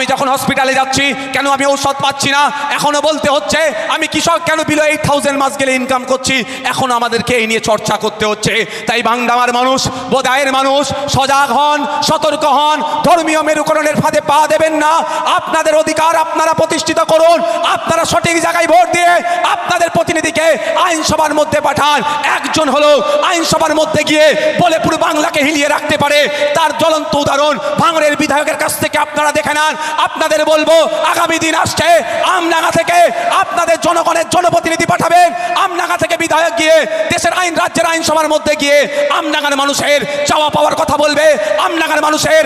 আমি যখন হসপিটালে যাচ্ছি কেন আমি ঔষধ পাচ্ছি না, এখনো বলতে হচ্ছে আমি কৃষক কেন বিলো 8,000 মাস গেলে ইনকাম করছি, এখন আমাদেরকে এই নিয়ে চর্চা করতে হচ্ছে। তাই বাংলার মানুষ, বোদায়ের মানুষ সজাগ হন, সতর্ক হন, ধর্মীয় মেরুকরণের ফাঁদে পা দেবেন না। আপনাদের অধিকার আপনারা প্রতিষ্ঠিত করুন, আপনারা সঠিক জায়গায় ভোট দিয়ে আপনাদের প্রতিনিধিকে আইনসভার মধ্যে পাঠান। একজন হলো আইনসভার মধ্যে গিয়ে বলে পুরো বাংলাকে হিলিয়ে রাখতে পারে, তার জ্বলন্ত উদাহরণ ভাঙড়ের বিধায়কের কাছ থেকে আপনারা দেখে নেন। আপনাদের বলবো আগামী দিন আসছে, আমডাঙ্গা থেকে আপনাদের জনগণের জনপ্রতিনিধি পাঠাবেন। আমডাঙ্গা থেকে বিধায়ক গিয়ে দেশের আইন রাজ্যের আইনসভার মধ্যে গিয়ে আমডাঙ্গার মানুষের চাওয়া পাওয়ার কথা বলবে, আমডাঙ্গার মানুষের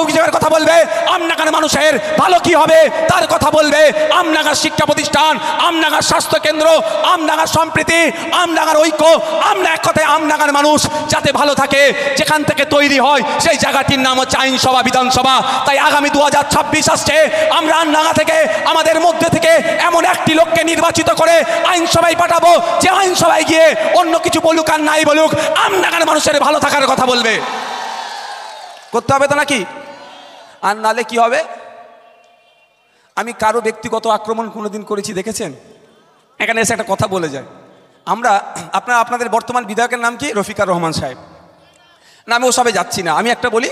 অভিযোগের কথা বলবে, আমডাঙ্গার মানুষের ভালো কি হবে তার কথা বলবে। আমডাঙ্গার শিক্ষা প্রতিষ্ঠান, আমডাঙ্গার স্বাস্থ্য কেন্দ্র, আমডাঙ্গার সম্প্রীতি, আমডাঙ্গার ঐক্য, আমরা এক কথায় আমডাঙ্গার মানুষ যাতে ভালো থাকে, যেখান থেকে তৈরি হয় সেই জায়গাটির নাম হচ্ছে আইনসভা, বিধানসভা। তাই আগামী 2026 আসছে, আমরা আমডাঙ্গা থেকে আমাদের মধ্যে থেকে এমন একটি লোককে নির্বাচিত করে আইনসভায় পাঠাবো, যে আইনসভায় গিয়ে অন্য কিছু বলুক আর নাই বলুক আমডাঙ্গার মানুষের ভালো থাকার কথা বলবে। করতে হবে তো নাকি? আর নালে কি হবে? আমি কারো ব্যক্তিগত আক্রমণ কোনোদিন করেছি দেখেছেন? এখানে এসে একটা কথা বলে যায়। আপনাদের বর্তমান বিধায়কের নাম কি? রফিকার রহমান সাহেব। না আমি ওসবে যাচ্ছি না, আমি একটা বলি,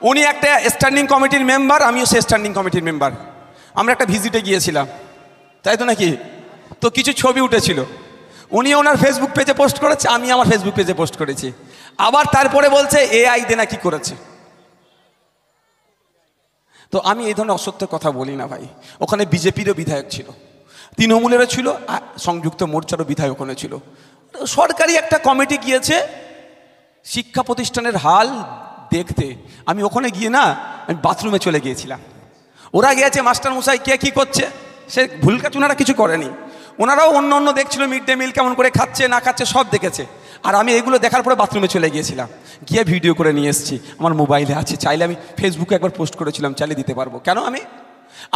উনি একটা স্ট্যান্ডিং কমিটির মেম্বার, আমিও সে স্ট্যান্ডিং কমিটির মেম্বার। আমরা একটা ভিজিটে গিয়েছিলাম, তাই তো নাকি? তো কিছু ছবি উঠেছিল, উনি ওনার ফেসবুক পেজে পোস্ট করেছে, আমি আমার ফেসবুক পেজে পোস্ট করেছি। আবার তারপরে বলছে এআই দিয়ে নাকি করেছে। তো আমি এই ধরনের অসত্য কথা বলি না ভাই। ওখানে বিজেপিরও বিধায়ক ছিল, তৃণমূলেরও ছিল, সংযুক্ত মোর্চারও বিধায়ক ওখানে ছিল। সরকারি একটা কমিটি গিয়েছে শিক্ষা প্রতিষ্ঠানের হাল দেখতে। আমি ওখানে গিয়ে না, আমি বাথরুমে চলে গিয়েছিলাম। ওরা গিয়েছে মাস্টার মশাই কে কী করছে, সে ভুল কাজ ওনারা কিছু করেনি। ওনারাও অন্য দেখছিল মিড ডে মিল কেমন করে খাচ্ছে না খাচ্ছে সব দেখেছে। আর আমি এগুলো দেখার পরে বাথরুমে চলে গিয়েছিলাম, গিয়ে ভিডিও করে নিয়ে এসেছি, আমার মোবাইলে আছে, চাইলে আমি ফেসবুকে একবার পোস্ট করেছিলাম, চালিয়ে দিতে পারবো। কেন?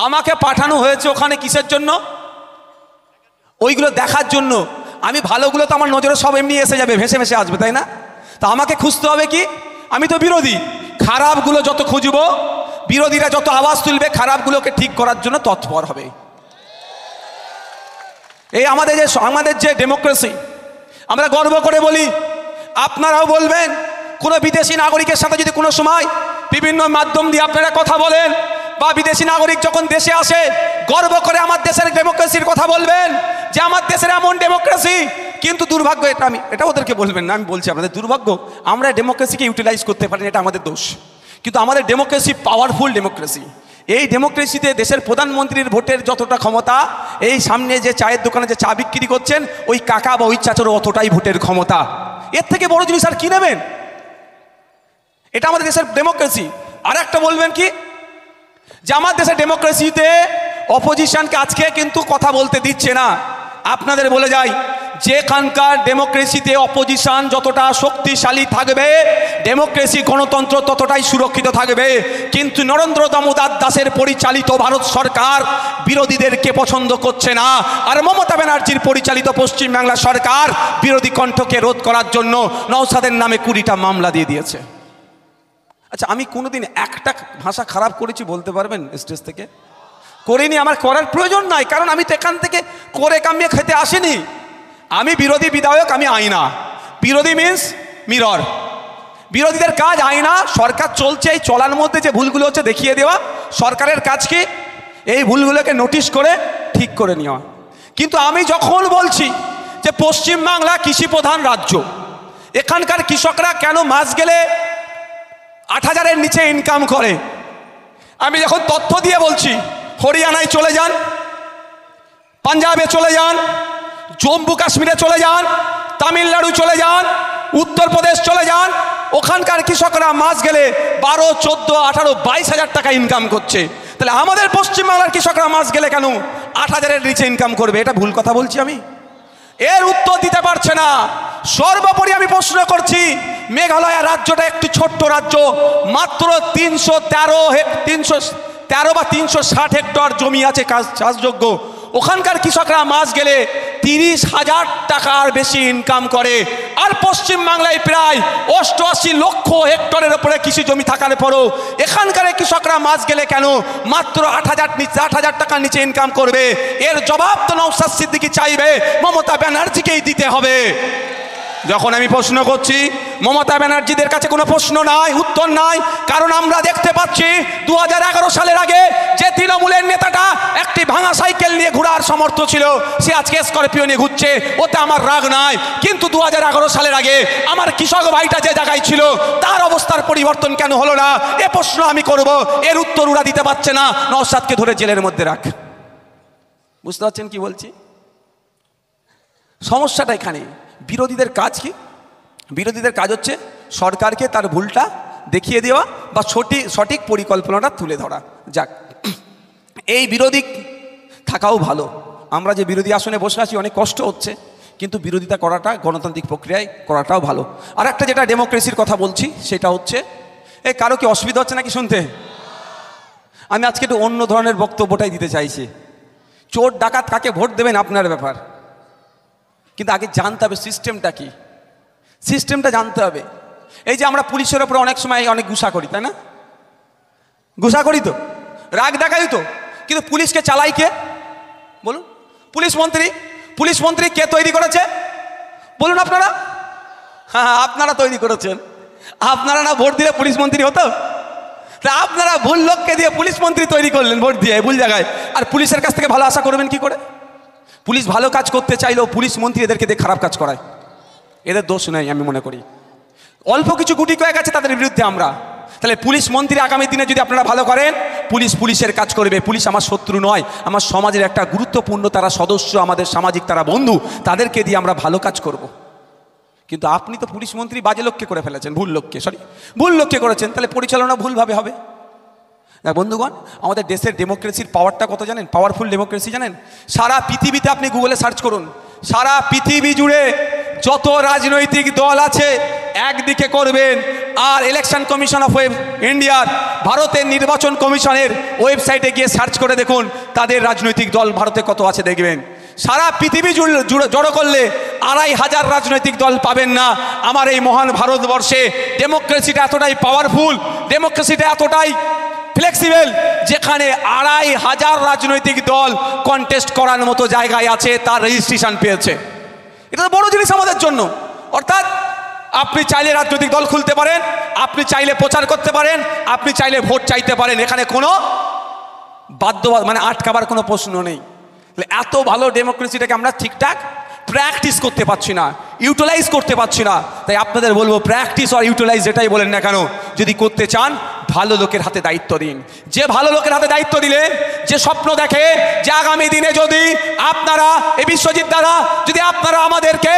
আমাকে পাঠানো হয়েছে ওখানে কিসের জন্য? ওইগুলো দেখার জন্য। আমি ভালোগুলো তো আমার নজরে সব এমনি এসে যাবে, ভেসে ভেসে আসবে, তাই না? তা আমাকে খুঁজতে হবে কি? আমি তো বিরোধী, খারাপগুলো যত খুঁজবো, বিরোধীরা যত আওয়াজ তুলবে, খারাপগুলোকে ঠিক করার জন্য তৎপর হবে। এই আমাদের যে ডেমোক্রেসি, আমরা গর্ব করে বলি, আপনারাও বলবেন। কোনো বিদেশি নাগরিকের সাথে যদি কোনো সময় বিভিন্ন মাধ্যম দিয়ে আপনারা কথা বলেন, বা বিদেশি নাগরিক যখন দেশে আসে গর্ব করে আমার দেশের ডেমোক্রেসির কথা বলবেন, যে আমার দেশের এমন ডেমোক্রেসি। কিন্তু দুর্ভাগ্য, এটা ওদেরকে বলবেন না, আমি বলছি আপনাদের দুর্ভাগ্য, আমরা ডেমোক্রেসিকে ইউটিলাইজ করতে পারি না, এটা আমাদের দোষ। কিন্তু আমাদের ডেমোক্রেসি পাওয়ারফুল ডেমোক্রেসি। এই ডেমোক্রেসিতে দেশের প্রধানমন্ত্রীর ভোটের যতটা ক্ষমতা, এই সামনে যে চায়ের দোকানে যে চা বিক্রি করছেন ওই কাকা বা ওই চাচারও অতটাই ভোটের ক্ষমতা। এর থেকে বড় জিনিস আর কি নেবেন? এটা আমাদের দেশের ডেমোক্রেসি। আর একটা বলবেন কি, যে আমার দেশের ডেমোক্রেসিতে অপোজিশনকে আজকে কিন্তু কথা বলতে দিচ্ছে না। আপনাদের বলে যাই, যেখানকার ডেমোক্রেসিতে অপোজিশন যতটা শক্তিশালী থাকবে, ডেমোক্রেসি গণতন্ত্র ততটাই সুরক্ষিত থাকবে। কিন্তু নরেন্দ্র দামোদর দাসের পরিচালিত ভারত সরকার বিরোধীদেরকে পছন্দ করছে না, আর মমতা ব্যানার্জির পরিচালিত পশ্চিমবাংলা সরকার বিরোধী কণ্ঠকে রোধ করার জন্য নওশাদের নামে 20টা মামলা দিয়ে দিয়েছে। আচ্ছা, আমি কোনোদিন একটা ভাষা খারাপ করেছি বলতে পারবেন স্টেজ থেকে? করিনি, আমার করার প্রয়োজন নাই, কারণ আমি তো এখান থেকে করে কামিয়ে খেতে আসিনি। আমি বিরোধী বিধায়ক, আমি আয়না। বিরোধী মিন্স মিরর। বিরোধীদের কাজ আয়না। সরকার চলছে, এই চলার মধ্যে যে ভুলগুলো হচ্ছে দেখিয়ে দেওয়া। সরকারের কাজ কি? এই ভুলগুলোকে নোটিশ করে ঠিক করে নেওয়া। কিন্তু আমি যখন বলছি যে পশ্চিমবাংলা কৃষি প্রধান রাজ্য, এখানকার কৃষকরা কেন মাস গেলে 8,000-এর নিচে ইনকাম করে, আমি যখন তথ্য দিয়ে বলছি, হরিয়ানায় চলে যান, পাঞ্জাবে চলে যান, জম্মু কাশ্মীরে চলে যান, তামিলনাড়ু চলে যান, উত্তরপ্রদেশ চলে যান, ওখানকার কৃষকরা মাস গেলে 12, 14, 18, 22,000 টাকা ইনকাম করছে। তাহলে আমাদের পশ্চিমবাংলার কৃষকরা মাস গেলে কেন 8,000-এর নিচে ইনকাম করবে? এটা ভুল কথা বলছি আমি? এর উত্তর দিতে পারছে না। সর্বোপরি আমি প্রশ্ন করছি, মেঘালয় রাজ্যটা একটি ছোট্ট রাজ্য, মাত্র 313 বা 360 হেক্টর জমি আছে চাষযোগ্য। ওখানকার কৃষকরা মাস গেলে 30,000 টাকার বেশি ইনকাম করে, আর পশ্চিমবাংলায় প্রায় 88 লক্ষ হেক্টরের ওপরে কৃষি জমি থাকার পরও এখানকার কৃষকরা মাস গেলে কেন মাত্র 8,000 টাকার নিচে ইনকাম করবে? এর জবাব তো নওশাদ সিদ্দিকী চাইবে, মমতা ব্যানার্জিকেই দিতে হবে। যখন আমি প্রশ্ন করছি, মমতা ব্যানার্জিদের কাছে কোনো প্রশ্ন নাই, উত্তর নাই, কারণ আমরা দেখতে পাচ্ছি 2011 সালের আগে যে তৃণমূলের নেতাটা একটি ভাঙা সাইকেল নিয়ে ঘোরার সমর্থ ছিল, সে আজকে স্করপিও নিয়ে ঘুরছে, ওতে আমার রাগ নাই। কিন্তু 2011 সালের আগে আমার কৃষক ভাইটা যে জায়গায় ছিল তার অবস্থার পরিবর্তন কেন হলো না? এ প্রশ্ন আমি করব, এর উত্তর ওরা দিতে পারছে না। নওশাদকে ধরে জেলের মধ্যে রাখ। বুঝতে পারছেন কি বলছি? সমস্যাটা এখানে। বিরোধীদের কাজ কি? বিরোধীদের কাজ হচ্ছে সরকারকে তার ভুলটা দেখিয়ে দেওয়া বা সঠিক পরিকল্পনাটা তুলে ধরা। যাক, এই বিরোধী থাকাও ভালো। আমরা যে বিরোধী আসনে বসে আছি অনেক কষ্ট হচ্ছে, কিন্তু বিরোধিতা করাটা গণতান্ত্রিক প্রক্রিয়ায় করাটাও ভালো। আর একটা যেটা ডেমোক্রেসির কথা বলছি সেটা হচ্ছে, কারো কি অসুবিধা হচ্ছে নাকি শুনতে? আমি আজকে একটু অন্য ধরনের বক্তব্যটাই দিতে চাইছি। চোর ডাকাত কাকে ভোট দেবেন আপনার ব্যাপার, কিন্তু আগে জানতে হবে সিস্টেমটা কি। সিস্টেমটা জানতে হবে। এই যে আমরা পুলিশের ওপরে অনেক সময় অনেক গুসা করি, তাই না? গুসা করি তো, রাগ দেখাই তো, কিন্তু পুলিশকে চালাই কে বলুন? পুলিশ মন্ত্রী। পুলিশ মন্ত্রী কে তৈরি করেছে বলুন আপনারা? হ্যাঁ, আপনারা তৈরি করেছেন। আপনারা না ভোট দিলে পুলিশ মন্ত্রী হতো? তা আপনারা ভুল লোককে দিয়ে পুলিশ মন্ত্রী তৈরি করলেন ভোট দিয়ে, ভুল জায়গায়। আর পুলিশের কাছ থেকে ভালো আশা করবেন কি করে? পুলিশ ভালো কাজ করতে চাইলেও পুলিশ মন্ত্রী এদেরকে দিয়ে খারাপ কাজ করায়। এদের দোষ নেই আমি মনে করি। অল্প কিছু গুটি কয়েক আছে তাদের বিরুদ্ধে আমরা। তাহলে পুলিশ মন্ত্রী আগামী দিনে যদি আপনারা ভালো করেন, পুলিশের কাজ করবে। পুলিশ আমার শত্রু নয়, আমার সমাজের একটা গুরুত্বপূর্ণ তারা সদস্য, আমাদের সামাজিক তারা বন্ধু, তাদেরকে দিয়ে আমরা ভালো কাজ করব। কিন্তু আপনি তো পুলিশ মন্ত্রী বাজে লোককে করে ফেলেছেন, ভুল লোককে করেছেন। তাহলে পরিচালনা ভুলভাবে হবে। বন্ধুগণ, আমাদের দেশের ডেমোক্রেসির পাওয়ারটা কত জানেন? পাওয়ারফুল ডেমোক্রেসি জানেন? সারা পৃথিবীতে আপনি গুগলে সার্চ করুন, সারা পৃথিবী জুড়ে যত রাজনৈতিক দল আছে একদিকে করবেন, আর ইলেকশন কমিশন অফ ইন্ডিয়ার ভারতের নির্বাচন কমিশনের ওয়েবসাইটে গিয়ে সার্চ করে দেখুন তাদের রাজনৈতিক দল ভারতে কত আছে দেখবেন। সারা পৃথিবী জড়ো করলে 2,500 রাজনৈতিক দল পাবেন না। আমার এই মহান ভারতবর্ষে ডেমোক্রেসিটা এতটাই পাওয়ারফুল, ডেমোক্রেসিটা এতটাই ফ্লেক্সিবল, যেখানে 2,500 রাজনৈতিক দল কন্টেস্ট করার মতো জায়গায় আছে, তার রেজিস্ট্রেশন পেয়েছে। এটা তো বড় জিনিস আমাদের জন্য। অর্থাৎ আপনি চাইলে রাজনৈতিক দল খুলতে পারেন, আপনি চাইলে প্রচার করতে পারেন, আপনি চাইলে ভোট চাইতে পারেন। এখানে কোনো আটকাবার কোনো প্রশ্ন নেই। এত ভালো ডেমোক্রেসিটাকে আমরা ঠিকঠাক প্র্যাকটিস করতে পারছি না, ইউটিলাইজ করতে পারছি না। তাই আপনাদের বলবো, প্র্যাকটিস আর ইউটিলাইজ যেটাই বলেন না কেন, যদি করতে চান ভালো লোকের হাতে দায়িত্ব দিন। যে ভালো লোকের হাতে দায়িত্ব দিলে, যে স্বপ্ন দেখে যে আগামী দিনে যদি আপনারা এই বিশ্বজিৎ দ্বারা যদি আপনারা আমাদেরকে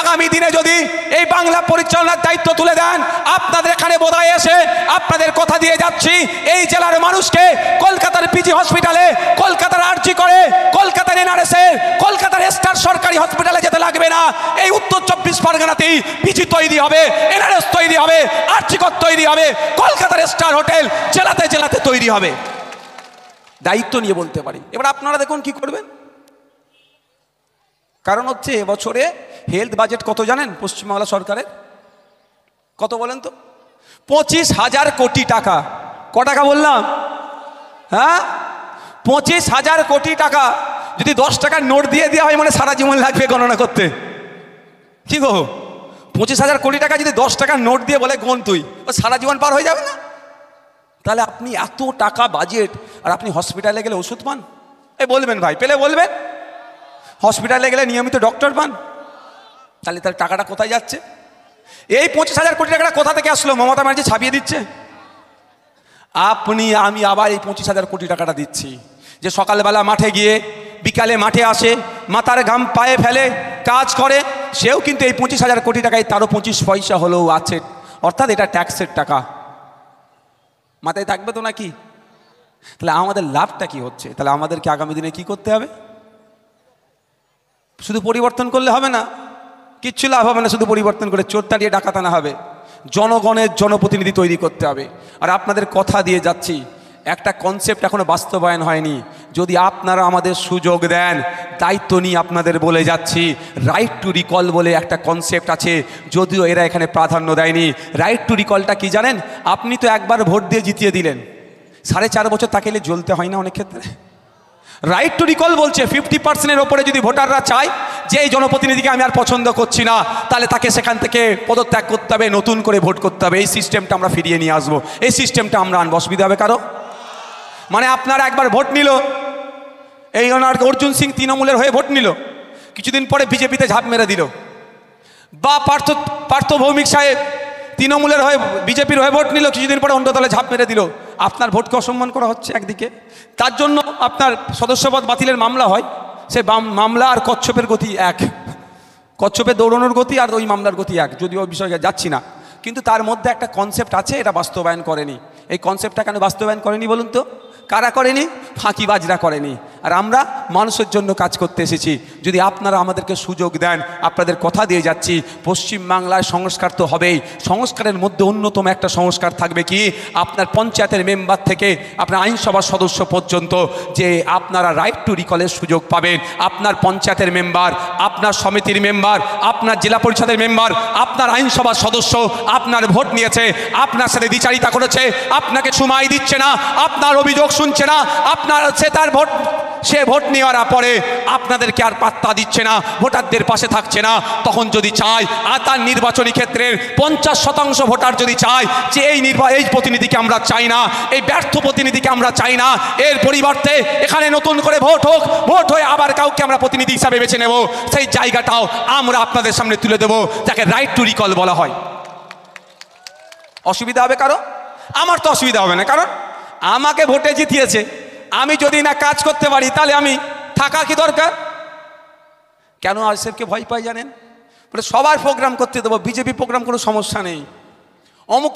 আগামী দিনে যদি এই বাংলা পরিচালনার দায়িত্ব তুলে দেন, আপনাদের এখানে বোধহয় এসে আপনাদের কথা দিয়ে যাচ্ছি, এই জেলার মানুষকে কলকাতার পিজি হসপিটালে, কলকাতার আরজি করে, কলকাতার এনআরএসে, কলকাতার স্টার সরকারি হসপিটালে যেতে লাগবে না। এই উত্তর 24 পরগনাতেই পিজি তৈরি হবে, এনআরএস তৈরি হবে, আরজি কর তৈরি হবে, কলকাতার স্টার হোটেল জেলাতে জেলাতে তৈরি হবে। দায়িত্ব নিয়ে বলতে পারি। এবার আপনারা দেখুন কি করবেন। কারণ হচ্ছে এবছরে হেলথ বাজেট কত জানেন পশ্চিমবাংলা সরকারের? কত বলেন তো? 25,000 কোটি টাকা। ক টাকা বললাম? হ্যাঁ, 25,000 কোটি টাকা। যদি 10 টাকার নোট দিয়ে দেওয়া হয় মানে সারা জীবন লাগবে গণনা করতে। কি গো, 25,000 কোটি টাকা যদি 10 টাকার নোট দিয়ে বলে গোন তুই, ও সারা জীবন পার হয়ে যাবে না? তাহলে আপনি এত টাকা বাজেট, আর আপনি হসপিটালে গেলে ওষুধ পান? বলবেন ভাই, পেলে বলবেন। হসপিটালে গেলে নিয়মিত ডক্টর পান? তাহলে তার টাকাটা কোথায় যাচ্ছে? এই 25,000 কোটি টাকাটা কোথা থেকে আসলো? মমতা ব্যানার্জি ছাপিয়ে দিচ্ছে। আমি আবার এই 25,000 কোটি টাকাটা দিচ্ছি, যে সকালবেলা মাঠে গিয়ে বিকালে মাঠে আসে, মাথার ঘাম পায়ে ফেলে কাজ করে, সেও কিন্তু এই 25,000 কোটি টাকায় তারও 25 পয়সা হলেও আছে। অর্থাৎ এটা ট্যাক্সের টাকা। মাথায় থাকবে তো নাকি? তাহলে আমাদের লাভটা কি হচ্ছে? তাহলে আমাদেরকে আগামী দিনে কি করতে হবে? শুধু পরিবর্তন করলে হবে না, কিচ্ছু লাভ হবে না শুধু পরিবর্তন করে। চোর তাড়িয়ে ডাকাত আনা হবে। জনগণের জনপ্রতিনিধি তৈরি করতে হবে। আর আপনাদের কথা দিয়ে যাচ্ছি, একটা কনসেপ্ট এখনো বাস্তবায়ন হয়নি, যদি আপনারা আমাদের সুযোগ দেন, দায়িত্ব নিয়ে আপনাদের বলে যাচ্ছি, রাইট টু রিকল বলে একটা কনসেপ্ট আছে, যদিও এরা এখানে প্রাধান্য দেয়নি। রাইট টু রিকলটা কি জানেন? আপনি তো একবার ভোট দিয়ে জিতিয়ে দিলেন, 4.5 বছর তাকে জ্বলতে হয় না অনেক ক্ষেত্রে? রাইট টু রিকল বলছে 50%-এর ওপরে যদি ভোটাররা চায় যে এই জনপ্রতিনিধিকে আমি আর পছন্দ করছি না, তাহলে তাকে সেখান থেকে পদত্যাগ করতে হবে, নতুন করে ভোট করতে হবে। এই সিস্টেমটা আমরা ফিরিয়ে নিয়ে আসবো, এই সিস্টেমটা আমরা আনবো। অসুবিধা হবে কারো? মানে আপনার একবার ভোট নিল, এই ওনার অর্জুন সিং তৃণমূলের হয়ে ভোট নিল, কিছুদিন পরে বিজেপিতে ঝাঁপ মেরে দিল, বা পার্থ ভৌমিক সাহেব তৃণমূলের হয়ে বিজেপির হয়ে ভোট নিল, কিছুদিন পরে অন্য দলে ঝাঁপ মেরে দিল। আপনার ভোটকে অসম্মান করা হচ্ছে একদিকে, তার জন্য আপনার সদস্যপদ বাতিলের মামলা হয়। সে মামলা আর কচ্ছপের গতি এক, কচ্ছপের দৌড়ানোর গতি আর ওই মামলার গতি এক, যদিও ওই বিষয়ে যাচ্ছি না। কিন্তু তার মধ্যে একটা কনসেপ্ট আছে, এটা বাস্তবায়ন করেনি। এই কনসেপ্টটা কেন বাস্তবায়ন করেনি বলুন তো? কারা করেনি? ফাঁকিবাজরা করেনি। আর আমরা মানুষের জন্য কাজ করতে এসেছি। যদি আপনারা আমাদেরকে সুযোগ দেন, আপনাদের কথা দিয়ে যাচ্ছি, পশ্চিমবাংলায় সংস্কার তো হবেই। সংস্কারের মধ্যে অন্যতম একটা সংস্কার থাকবে কি, আপনার পঞ্চায়েতের মেম্বার থেকে আপনার আইনসভার সদস্য পর্যন্ত যে আপনারা রাইট টু রিকলের সুযোগ পাবেন। আপনার পঞ্চায়েতের মেম্বার, আপনার সমিতির মেম্বার, আপনার জেলা পরিষদের মেম্বার, আপনার আইনসভার সদস্য আপনার ভোট নিয়েছে, আপনার সাথে দ্বিচারিতা করেছে, আপনাকে সময় দিচ্ছে না, আপনার অভিযোগ শুনছে না, আপনার সে ভোট নেওয়ার পরে আপনাদেরকে আর পাত্তা দিচ্ছে না, ভোটারদের পাশে থাকছে না। তখন যদি চায়, আর তার নির্বাচনী ক্ষেত্রের 50% ভোটার যদি চায় যে এই প্রতিনিধিকে আমরা চাই না, এই ব্যর্থ প্রতিনিধিকে আমরা চাই না, এর পরিবর্তে এখানে নতুন করে ভোট হয়ে আবার কাউকে আমরা প্রতিনিধি হিসাবে বেছে নেব, সেই জায়গাটাও আমরা আপনাদের সামনে তুলে দেব, যাকে রাইট টু রিকল বলা হয়। অসুবিধা হবে কারো? আমার তো অসুবিধা হবে না, কারণ আমাকে ভোটে জিতিয়েছে। আমি যদি না কাজ করতে পারি তাহলে আমি থাকা কি দরকার? কেন আইএসএফকে ভয় পাই জানেন? বলে সবার প্রোগ্রাম করতে দেবো, বিজেপি প্রোগ্রাম কোনো সমস্যা নেই, অমুক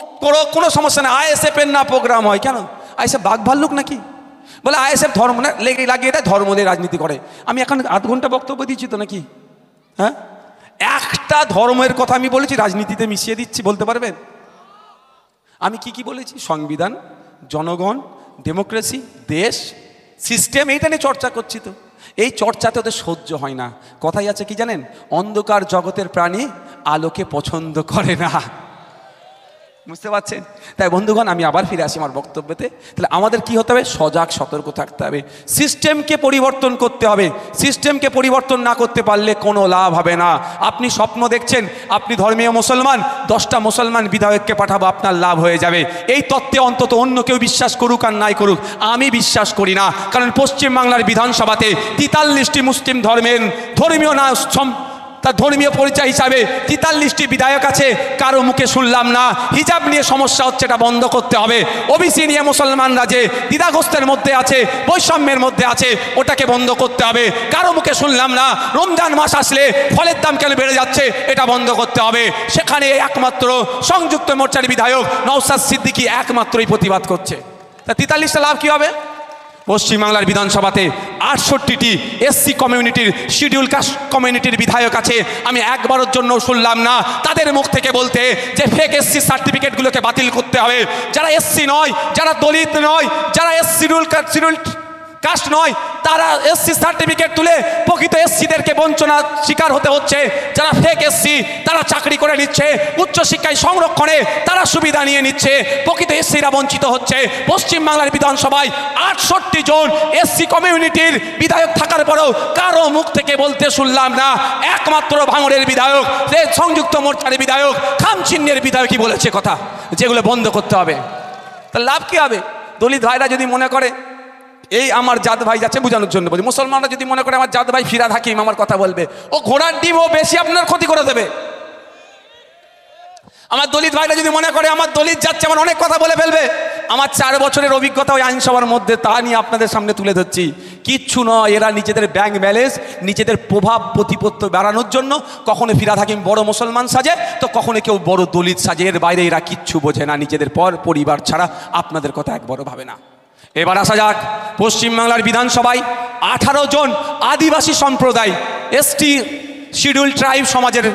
কোনো সমস্যা নেই, আইএসএফের না প্রোগ্রাম হয়। কেন? আইএসএফ বাঘ ভাল্লুক নাকি? বলে আইএসএফ ধর্ম না লাগিয়ে দেয়, ধর্ম দিয়ে রাজনীতি করে। আমি এখন 8 ঘন্টা বক্তব্য দিচ্ছি তো নাকি? হ্যাঁ, একটা ধর্মের কথা আমি বলেছি, রাজনীতিতে মিশিয়ে দিচ্ছি, বলতে পারবেন আমি কি বলেছি? সংবিধান, জনগণ, ডেমোক্রেসি, দেশ, সিস্টেম, এইটা নিয়ে চর্চা করছি। তো এই চর্চাতে ওদের সহ্য হয় না। কথাই আছে কি জানেন? অন্ধকার জগতের প্রাণী আলোকে পছন্দ করে না। বুঝতে পারছেন? তাই বন্ধুগণ, আমি আবার ফিরে আসি আমার বক্তব্যতে। তাহলে আমাদের কি হতে হবে? সজাগ সতর্ক থাকতে হবে, সিস্টেমকে পরিবর্তন করতে হবে। সিস্টেমকে পরিবর্তন না করতে পারলে কোনো লাভ হবে না। আপনি স্বপ্ন দেখছেন আপনি ধর্মীয় মুসলমান, 10টা মুসলমান বিধায়ককে পাঠাবো, আপনার লাভ হয়ে যাবে। এই তত্ত্বে অন্তত অন্য কেউ বিশ্বাস করুক আর নাই করুক, আমি বিশ্বাস করি না। কারণ পশ্চিমবাংলার বিধানসভাতে 43টি মুসলিম ধর্মীয় না তার ধর্মীয় পরিচয় হিসাবে 43টি বিধায়ক আছে, কারো মুখে শুনলাম না হিজাব নিয়ে সমস্যা হচ্ছে, এটা বন্ধ করতে হবে। ওবিসি নিয়ে মুসলমানরা যে দ্বিধাগ্রস্তের মধ্যে আছে, বৈষম্যের মধ্যে আছে, ওটাকে বন্ধ করতে হবে। কারো মুখে শুনলাম না রমজান মাস আসলে ফলের দাম কেন বেড়ে যাচ্ছে, এটা বন্ধ করতে হবে। সেখানে একমাত্র সংযুক্ত মোর্চার বিধায়ক নওশাদ সিদ্দিকী একমাত্রই প্রতিবাদ করছে। তা 43টা লাভ কি হবে? পশ্চিমবাংলার বিধানসভাতে 68টি এসসি কমিউনিটির, শিডিউল কাস্ট কমিউনিটির বিধায়ক আছে। আমি একবারের জন্য শুনলাম না তাদের মুখ থেকে বলতে যে ফেক এসসি সার্টিফিকেটগুলোকে বাতিল করতে হবে। যারা এসসি নয়, যারা দলিত নয়, যারা শিডিউল কাস্ট নয়, তারা এসসি সার্টিফিকেট তুলে প্রকৃত এসসিদেরকে বঞ্চনার শিকার হতে হচ্ছে। যারা ফেক এসসি, তারা চাকরি করে নিচ্ছে, উচ্চশিক্ষায় সংরক্ষণে তারা সুবিধা নিয়ে নিচ্ছে, প্রকৃত এসসিরা বঞ্চিত হচ্ছে। পশ্চিমবাংলার বিধানসভায় 68 জন এসসি কমিউনিটির বিধায়ক থাকার পরেও কারো মুখ থেকে বলতে শুনলাম না। একমাত্র ভাঙড়ের বিধায়ক, সংযুক্ত মোর্চার বিধায়ক, খামচিহ্নের বিধায়কই বলেছে কথা, যেগুলো বন্ধ করতে হবে। তা লাভ কি হবে? দলিত ভাইরা যদি মনে করে, এই আমার জাত ভাই যাচ্ছে বোঝানোর জন্য বলি, মুসলমানরা যদি মনে করে আমার জাত ভাই ফিরাদ হাকিম আমার কথা বলবে, ও ঘোড়ার ডিম, ও বেশি আপনার ক্ষতি করে দেবে। আমার দলিত ভাইরা যদি মনে করে আমার দলিত যাচ্ছে, আমার অনেক কথা বলে ফেলবে। আমার 4 বছরের অভিজ্ঞতা ওই আইনসভার মধ্যে, তা নিয়ে আপনাদের সামনে তুলে ধরছি। কিচ্ছু নয়, এরা নিজেদের ব্যাংক ব্যালেন্স, নিজেদের প্রভাব প্রতিপত্তি বাড়ানোর জন্য কখনো ফিরাদ হাকিম বড় মুসলমান সাজে, তো কখনো কেউ বড় দলিত সাজে। এর বাইরে এরা কিচ্ছু বোঝে না, নিজেদের পরিবার ছাড়া আপনাদের কথা একবারও ভাবে না। এবার আসা যাক, পশ্চিমবাংলার বিধানসভায় 18 জন আদিবাসী সম্প্রদায়, এসটি শিডিউল ট্রাইব সমাজের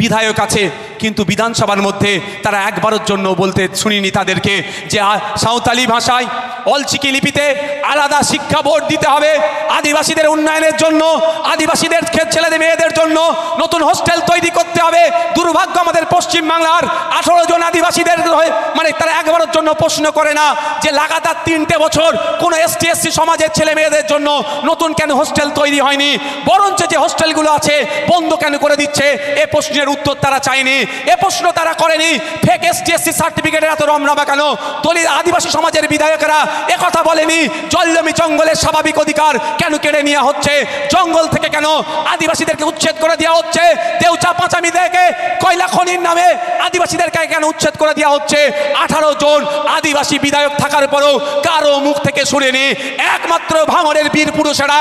বিধায়ক আছে। কিন্তু বিধানসভার মধ্যে তারা একবারের জন্য বলতে শুনিনি তাদেরকে যে সাঁওতালি ভাষায় অলচিকি লিপিতে আলাদা শিক্ষা বোর্ড দিতে হবে, আদিবাসীদের উন্নয়নের জন্য, আদিবাসীদের ছেলেদের মেয়েদের জন্য নতুন হোস্টেল তৈরি করতে হবে। দুর্ভাগ্য আমাদের পশ্চিমবাংলার 18 জন আদিবাসীদের মানে তারা একবারের জন্য প্রশ্ন করে না যে লাগাতার 3টে বছর কোনো এসটি এসসি সমাজের ছেলে মেয়েদের জন্য নতুন কেন হোস্টেল তৈরি হয়নি, বরঞ্চ যে হোস্টেলগুলো আছে বন্ধ কেন করে দিচ্ছে, এ প্রশ্নের উত্তর তারা চায়নি, এ প্রশ্ন তারা করেনি। ফেক এসটি এসসি সার্টিফিকেটের এত রমরমা কেন? দলিত আদিবাসী সমাজের বিধায়কেরা একথা বলেনি জল জমি জঙ্গলের স্বাভাবিক অধিকার কেন কেড়ে নেওয়া হচ্ছে, জঙ্গল থেকে কেন আদিবাসীদেরকে উচ্ছেদ করে দেওয়া হচ্ছে, দেউচা পাঁচামি দেখে কয়লা খনির নামে আদিবাসীদেরকে কেন উচ্ছেদ করে দেওয়া হচ্ছে। 18 জন আদিবাসী বিধায়ক থাকার পরেও কারো মুখ থেকে শুনিনি। একমাত্র ভাঙড়ের বীর পুরুষেরা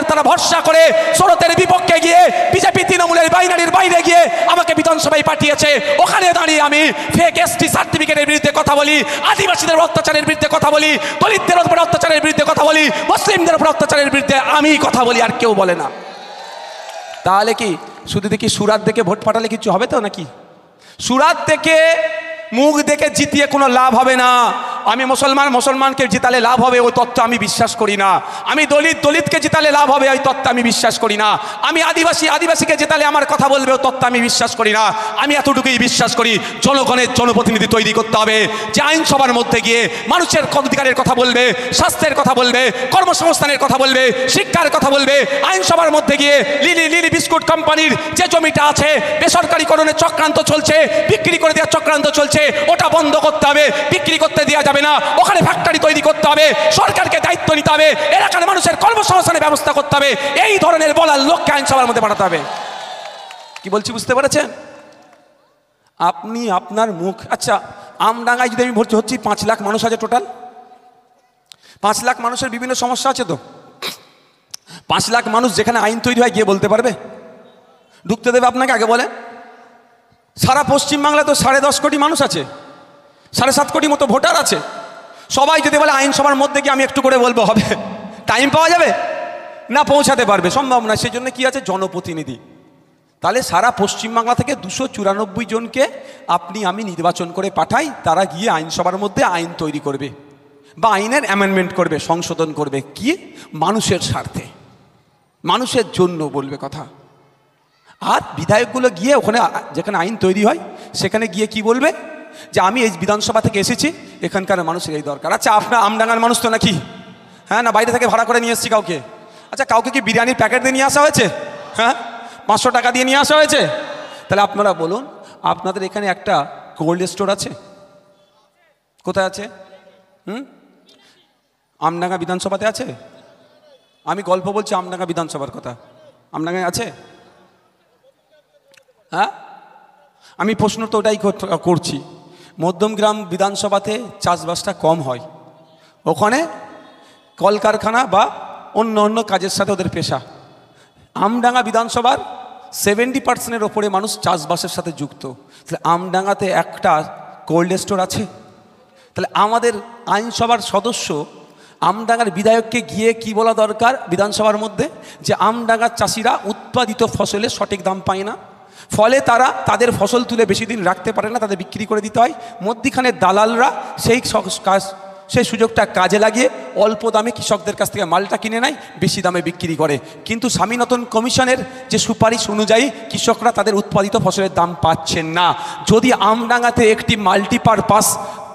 তারা ভরসা করে শরতের বিপক্ষে গিয়ে বিজেপি তৃণমূলের বাইনারির বাইরে গিয়ে আমাকে বিধানসভায় পাঠিয়েছে। ওখানে দাঁড়িয়ে আমি ফেক এসটি সার্টিফিকেটের বিরুদ্ধে কথা বলি, আদিবাসীদের অত্যাচারের বিরুদ্ধে কথা বলি, দলিতদের উপর অত্যাচারের বিরুদ্ধে কথা বলি, মুসলিমদের উপর অত্যাচারের বিরুদ্ধে আমি কথা বলি, আর কেউ বলে না। তাহলে কি শুধু দেখি সুরাত দেখে ভোট পাঠালে কিছু হবে তো নাকি? সুরাত দেখে মুখ দেখে জিতিয়ে কোনো লাভ হবে না। আমি মুসলমানকে জিতালে লাভ হবে ওই তত্ত্ব আমি বিশ্বাস করি না। আমি দলিতকে জিতালে লাভ হবে ওই তত্ত্ব আমি বিশ্বাস করি না। আমি আদিবাসীকে জিতালে আমার কথা বলবে ওই তত্ত্ব আমি বিশ্বাস করি না। আমি এতটুকুই বিশ্বাস করি জনগণের জনপ্রতিনিধি তৈরি করতে হবে, যে আইনসভার মধ্যে গিয়ে মানুষের অধিকারের কথা বলবে, স্বাস্থ্যের কথা বলবে, কর্মসংস্থানের কথা বলবে, শিক্ষার কথা বলবে। আইনসভার মধ্যে গিয়ে লিলি বিস্কুট কোম্পানির যে জমিটা আছে বেসরকারিকরণের চক্রান্ত চলছে, বিক্রি করে দেওয়ার চক্রান্ত চলছে, ওটা বন্ধ করতে হবে, বিক্রি করতে দেওয়া যাবে না। ওখানে ফ্যাক্টরি তৈরি করতে হবে, সরকারকে দায়িত্ব নিতে হবে, এলাকার মানুষের কর্মসংস্থানের ব্যবস্থা করতে হবে। এই ধরনের বলার লোককে আইনসভার মধ্যে পাঠাতে হবে। কি বলছি বুঝতে পেরেছেন? আপনি আপনার মুখ, আচ্ছা আমডাঙ্গায় যদি আমি ভর্তি হচ্ছি 5 লাখ মানুষ আছে টোটাল, 5 লাখ মানুষের বিভিন্ন সমস্যা আছে তো 5 লাখ মানুষ যেখানে আইন তৈরি হয় গিয়ে বলতে পারবে? ঢুকতে দেবে আপনাকে? আগে বলেন। সারা পশ্চিমবাংলায় তো 10.5 কোটি মানুষ আছে, 7.5 কোটি মতো ভোটার আছে। সবাই যদি বলে আইনসভার মধ্যে গিয়ে আমি একটু করে বলবো, হবে? টাইম পাওয়া যাবে না? পৌঁছাতে পারবে? সম্ভব না। সেই জন্য কি আছে? জনপ্রতিনিধি। তাহলে সারা পশ্চিমবাংলা থেকে 294 জনকে আপনি আমি নির্বাচন করে পাঠাই, তারা গিয়ে আইনসভার মধ্যে আইন তৈরি করবে বা আইনের অ্যামেন্ডমেন্ট করবে, সংশোধন করবে। কি? মানুষের স্বার্থে, মানুষের জন্য বলবে কথা। আর বিধায়কগুলো গিয়ে ওখানে যেখানে আইন তৈরি হয় সেখানে গিয়ে কি বলবে? যে আমি এই বিধানসভা থেকে এসেছি, এখানকার মানুষের এই দরকার। আচ্ছা আপনার আমডাঙ্গার মানুষ তো নাকি? হ্যাঁ না, বাইরে থেকে ভাড়া করে নিয়ে এসেছি কাউকে? আচ্ছা কাউকে কি বিরিয়ানির প্যাকেট দিয়ে নিয়ে আসা হয়েছে? হ্যাঁ, 500 টাকা দিয়ে নিয়ে আসা হয়েছে? তাহলে আপনারা বলুন, আপনাদের এখানে একটা কোল্ড স্টোর আছে? কোথায় আছে? আমডাঙ্গা বিধানসভাতে আছে? আমি গল্প বলছি আমডাঙ্গা বিধানসভার কথা। আমডাঙ্গায় আছে? হ্যাঁ, আমি প্রশ্ন তো ওটাই করছি। মধ্যমগ্রাম বিধানসভাতে চাষবাসটা কম হয়, ওখানে কলকারখানা বা অন্য কাজের সাথে ওদের পেশা। আমডাঙ্গা বিধানসভার 70% ওপরে মানুষ চাষবাসের সাথে যুক্ত। তাহলে আমডাঙ্গাতে একটা কোল্ড স্টোর আছে? তাহলে আমাদের আইনসভার সদস্য আমডাঙ্গার বিধায়ককে গিয়ে কি বলা দরকার বিধানসভার মধ্যে? যে আমডাঙ্গার চাষিরা উৎপাদিত ফসলের সঠিক দাম পায় না, ফলে তারা তাদের ফসল তুলে বেশি দিন রাখতে পারে না, তাদের বিক্রি করে দিতে হয়। মধ্যিখানে দালালরা সেই সুযোগটা কাজে লাগিয়ে অল্প দামে কৃষকদের কাছ থেকে মালটা কিনে নেয়, বেশি দামে বিক্রি করে। কিন্তু স্বামীনাথন কমিশনের যে সুপারিশ অনুযায়ী কৃষকরা তাদের উৎপাদিত ফসলের দাম পাচ্ছেন না। যদি আমডাঙ্গাতে একটি মাল্টিপারপাস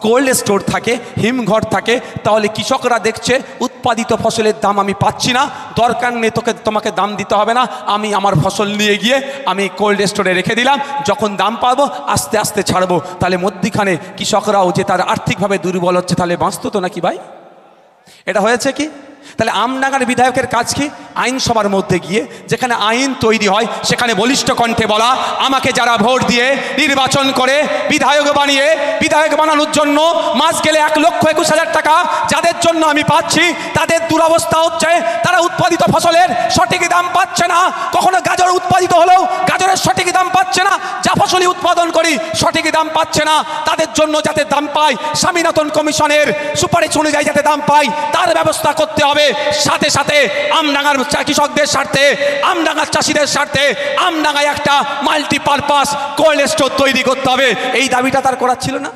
কোল্ড স্টোর থাকে, হিমঘর থাকে, তাহলে কৃষকরা দেখছে উৎপাদিত ফসলের দাম আমি পাচ্ছি না, দরকার নেই তোমাকে দাম দিতে হবে না, আমি আমার ফসল নিয়ে গিয়ে আমি কোল্ড স্টোরে রেখে দিলাম, যখন দাম পাবো আস্তে আস্তে ছাড়বো। তাহলে মধ্যিখানে কৃষকরাও যে তার আর্থিকভাবে দুর্বল হচ্ছে, তাহলে বাঁচত তো নাকি ভাই? এটা হয়েছে কি? তাহলে আমডাঙ্গার বিধায়কের কাজ কি? আইনসভার মধ্যে গিয়ে যেখানে আইন তৈরি হয় সেখানে বলিষ্ঠ কণ্ঠে বলা, আমাকে যারা ভোট দিয়ে নির্বাচন করে বিধায়ক বানানোর জন্য মাস গেলে 1,21,000 টাকা যাদের জন্য আমি পাচ্ছি, তাদের দুরবস্থা হচ্ছে, তারা উৎপাদিত ফসলের সঠিক দাম পাচ্ছে না। কখনো গাজর উৎপাদিত হলেও গাজরের সঠিক দাম পাচ্ছে না, যা ফসলই উৎপাদন করি সঠিক দাম পাচ্ছে না। তাদের জন্য যাতে দাম পায়, স্বামীনাথন কমিশনের সুপারিশ অনুযায়ী যাতে দাম পায় তার ব্যবস্থা করতে হবে। সাথে সাথে আমডাঙ্গার কৃষকদের স্বার্থে, আমডাঙ্গার চাষিদের স্বার্থে আমডাঙ্গায় একটা মাল্টিপারপাস কোল্ড স্টোর তৈরি করতে হবে। এই দাবিটা তার করার ছিল না?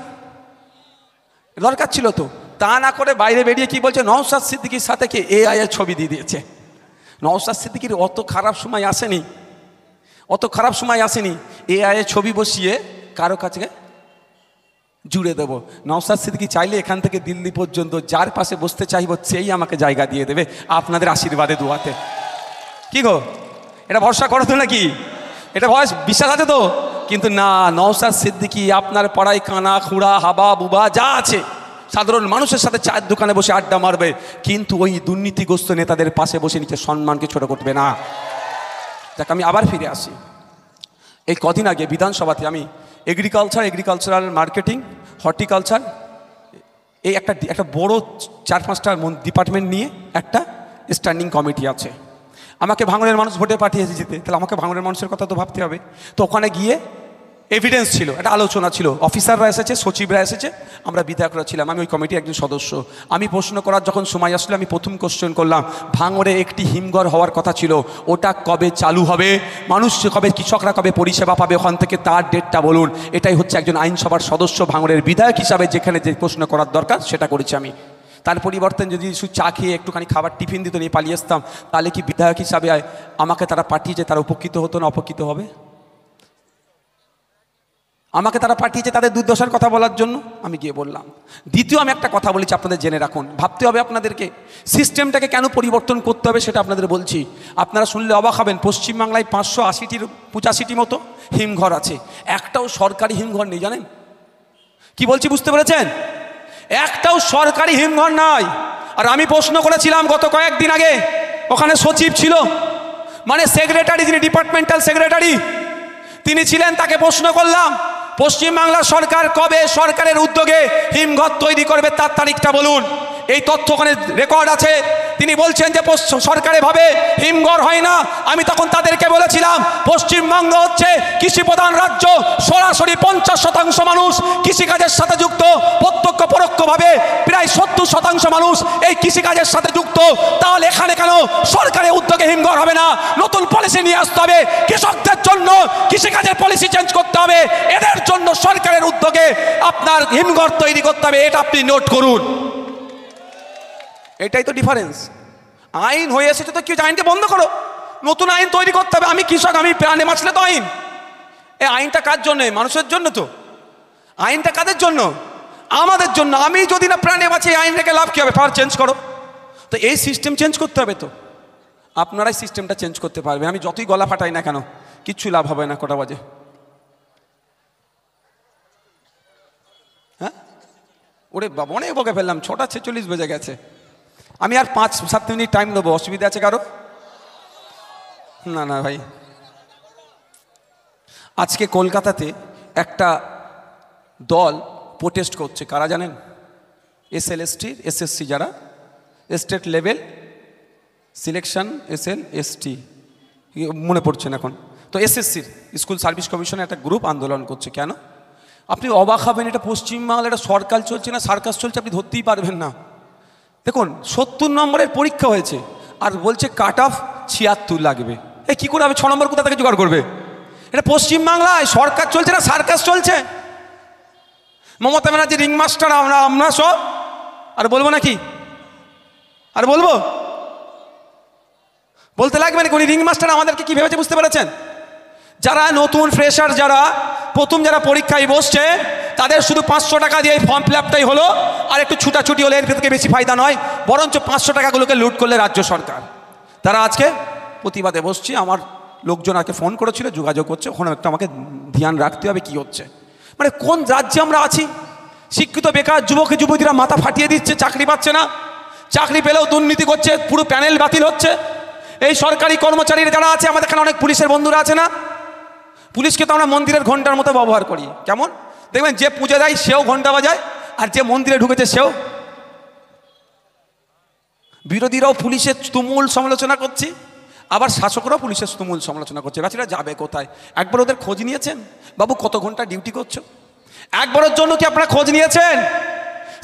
দরকার ছিল তো। তা না করে বাইরে বেরিয়ে কি বলছে, নওশাদ সিদ্দিকীর সাথে কি এআই এর ছবি দিয়ে দিয়েছে। নওশাদ সিদ্দিকীর অত খারাপ সময় আসেনি, অত খারাপ সময় আসেনি। এআই এর ছবি বসিয়ে কারো কাছে জুড়ে দেবো। নওশাদ সিদ্দিকী চাইলে এখান থেকে দিল্লি পর্যন্ত যার পাশে বসতে চাইব সেই আমাকে জায়গা দিয়ে দেবে, আপনাদের আশীর্বাদে দোয়াতে। কি গো, এটা ভরসা করো তো নাকি? এটা ভয় বিশ্বাস আছে তো? কিন্তু না, নওশাদ সিদ্দিকী আপনার পাড়ায় কানা খুঁড়া হাবা বুবা যা আছে সাধারণ মানুষের সাথে চায়ের দোকানে বসে আড্ডা মারবে, কিন্তু ওই দুর্নীতিগ্রস্ত নেতাদের পাশে বসে নিজের সম্মানকে ছোট করবে না। দেখ, আমি আবার ফিরে আসি। এই কদিন আগে বিধানসভাতে আমি এগ্রিকালচারাল মার্কেটিং, হর্টিকালচার, এই একটা বড় 4-5টা ডিপার্টমেন্ট নিয়ে একটা স্ট্যান্ডিং কমিটি আছে। আমাকে ভাঙড়ের মানুষ ভোটে পাঠিয়েছে যেতে, তাহলে আমাকে ভাঙড়ের মানুষের কথা তো ভাবতে হবে। তো ওখানে গিয়ে এভিডেন্স ছিল, একটা আলোচনা ছিল, অফিসাররা এসেছে, সচিবরা এসেছে, আমরা বিধায়করা ছিলাম, আমি ওই কমিটির একজন সদস্য। আমি প্রশ্ন করার যখন সময় আসলে আমি প্রথম কোশ্চেন করলাম, ভাঙড়ে একটি হিমঘর হওয়ার কথা ছিল, ওটা কবে চালু হবে, মানুষ কবে, কৃষকরা কবে পরিষেবা পাবে ওখান থেকে, তার ডেটটা বলুন। এটাই হচ্ছে একজন আইনসভার সদস্য ভাঙড়ের বিধায়ক হিসাবে যেখানে যে প্রশ্ন করার দরকার সেটা করেছি আমি। তার পরিবর্তে যদি শুধু চা খেয়ে একটুখানি খাবার টিফিন দিত নিয়ে পালিয়ে আসতাম, তাহলে কি বিধায়ক হিসাবে আমাকে তারা পাঠিয়েছে, তারা উপকৃত হতো না অপকৃত হবে? আমাকে তারা পাঠিয়েছে তাদের দুর্দশার কথা বলার জন্য, আমি গিয়ে বললাম। দ্বিতীয় আমি একটা কথা বলেছি, আপনাদের জেনে রাখুন, ভাবতে হবে আপনাদেরকে, সিস্টেমটাকে কেন পরিবর্তন করতে হবে সেটা আপনাদের বলছি। আপনারা শুনলে অবাক হবেন, পশ্চিমবাংলায় 585টি মতো হিমঘর আছে, একটাও সরকারি হিমঘর নেই, জানেন? কি বলছি বুঝতে পেরেছেন? একটাও সরকারি হিমঘর নাই। আর আমি প্রশ্ন করেছিলাম গত কয়েকদিন আগে, ওখানে সচিব ছিল, মানে সেক্রেটারি, যিনি ডিপার্টমেন্টাল সেক্রেটারি তিনি ছিলেন, তাকে প্রশ্ন করলাম, পশ্চিমবাংলার সরকার কবে সরকারের উদ্যোগে হিমঘর তৈরি করবে তার তারিখটা বলুন। এই তথ্য ওখানে রেকর্ড আছে। তিনি বলছেন যে সরকারে ভাবে হিমঘর হয় না। আমি তখন তাদেরকে বলেছিলাম, পশ্চিমবঙ্গ হচ্ছে কৃষিপ্রধান রাজ্য, সরাসরি 50% মানুষ কৃষিকাজের সাথে যুক্ত, প্রত্যক্ষ পরোক্ষভাবে প্রায় 70% মানুষ এই কৃষিকাজের সাথে যুক্ত। তাহলে এখানে কেন সরকারের উদ্যোগে হিমঘর হবে না? নতুন পলিসি নিয়ে আসতে হবে, কৃষকদের জন্য কৃষিকাজের পলিসি চেঞ্জ করতে হবে, এদের জন্য সরকারের উদ্যোগে আপনার হিমঘর তৈরি করতে হবে। এটা আপনি নোট করুন। এটাই তো ডিফারেন্স। আইন হয়ে এসেছে তো কি আইনকে বন্ধ করো, নতুন আইন তৈরি করতে হবে। আমি কৃষক, আমি প্রাণে বাঁচলে তো আইন। এই আইনটা কার জন্য? মানুষের জন্য তো। আইনটা কাদের জন্য? আমাদের জন্য। আমি যদি না প্রাণে বাঁচি, আইন রেখে লাভ কী হবে? পাওয়ার চেঞ্জ করো। তো এই সিস্টেম চেঞ্জ করতে হবে। তো আপনারাই সিস্টেমটা চেঞ্জ করতে পারবে। আমি যতই গলা ফাটাই না কেন, কিচ্ছু লাভ হবে না। কটা বাজে? হ্যাঁ, ওরে বাবা, অনেক বকে ফেললাম, 6:46 বেজে গেছে। আমি আর 5-7 মিনিট টাইম নেবো, অসুবিধা আছে কারো? না না ভাই, আজকে কলকাতাতে একটা দল প্রোটেস্ট করছে। কারা জানেন? SLST যারা স্টেট লেভেল সিলেকশন, SLST মনে পড়ছে না এখন। তো SSC স্কুল সার্ভিস কমিশনের একটা গ্রুপ আন্দোলন করছে। কেন? আপনি অবাক হবেন, এটা পশ্চিমবাংলার একটা সরকার চলছে না সার্কাস চলছে, আপনি ধরতেই পারবেন না। দেখুন, 70 নম্বরের পরীক্ষা হয়েছে আর বলছে কাট অফ 76 লাগবে। এ কী করে হবে? 6 নম্বর কোথা থেকে জোগাড় করবে? এটা পশ্চিমবাংলায় সরকার চলছে না সার্কাস চলছে? মমতা ব্যানার্জি রিংমাস্টার, আমরা সব। আর বলবো নাকি? আর বলবো? বলতে লাগবে নাকি? উনি রিংমাস্টার আমাদেরকে কী ভেবেছে বুঝতে পেরেছেন? যারা নতুন ফ্রেশার, যারা প্রথম যারা পরীক্ষায় বসছে, তাদের শুধু 500 টাকা দিয়ে ফর্ম ফিল আপটাই হলো, আর একটু ছুটাছুটি হলে এর থেকে বেশি ফায়দা নয়। বরঞ্চ 500 টাকাগুলোকে লুট করলে রাজ্য সরকার। তারা আজকে প্রতিবাদে বসছে। আমার লোকজন আজকে ফোন করেছিল, যোগাযোগ করছে, ওখানে একটু আমাকে ধ্যান রাখতে হবে কি হচ্ছে। মানে কোন রাজ্যে আমরা আছি? শিক্ষিত বেকার যুবক যুবতীরা মাথা ফাটিয়ে দিচ্ছে, চাকরি পাচ্ছে না, চাকরি পেলেও দুর্নীতি করছে, পুরো প্যানেল বাতিল হচ্ছে। এই সরকারি কর্মচারীরা যারা আছে, আমাদের এখানে অনেক পুলিশের বন্ধুরা আছে না, পুলিশকে তো আমরা মন্দিরের ঘন্টার মতো ব্যবহার করি। কেমন দেখবেন, যে পুজো দেয় সেও ঘন্টা বাজায়, আর যে মন্দিরে ঢুকেছে সেও। বিরোধীরাও পুলিশের তুমুল সমালোচনা করছে, আবার শাসকরাও পুলিশের তুমুল সমালোচনা করছে। বাচ্চারা যাবে কোথায়? একবার ওদের খোঁজ নিয়েছেন? বাবু কত ঘন্টা ডিউটি করছো? একবারের জন্য কি আপনারা খোঁজ নিয়েছেন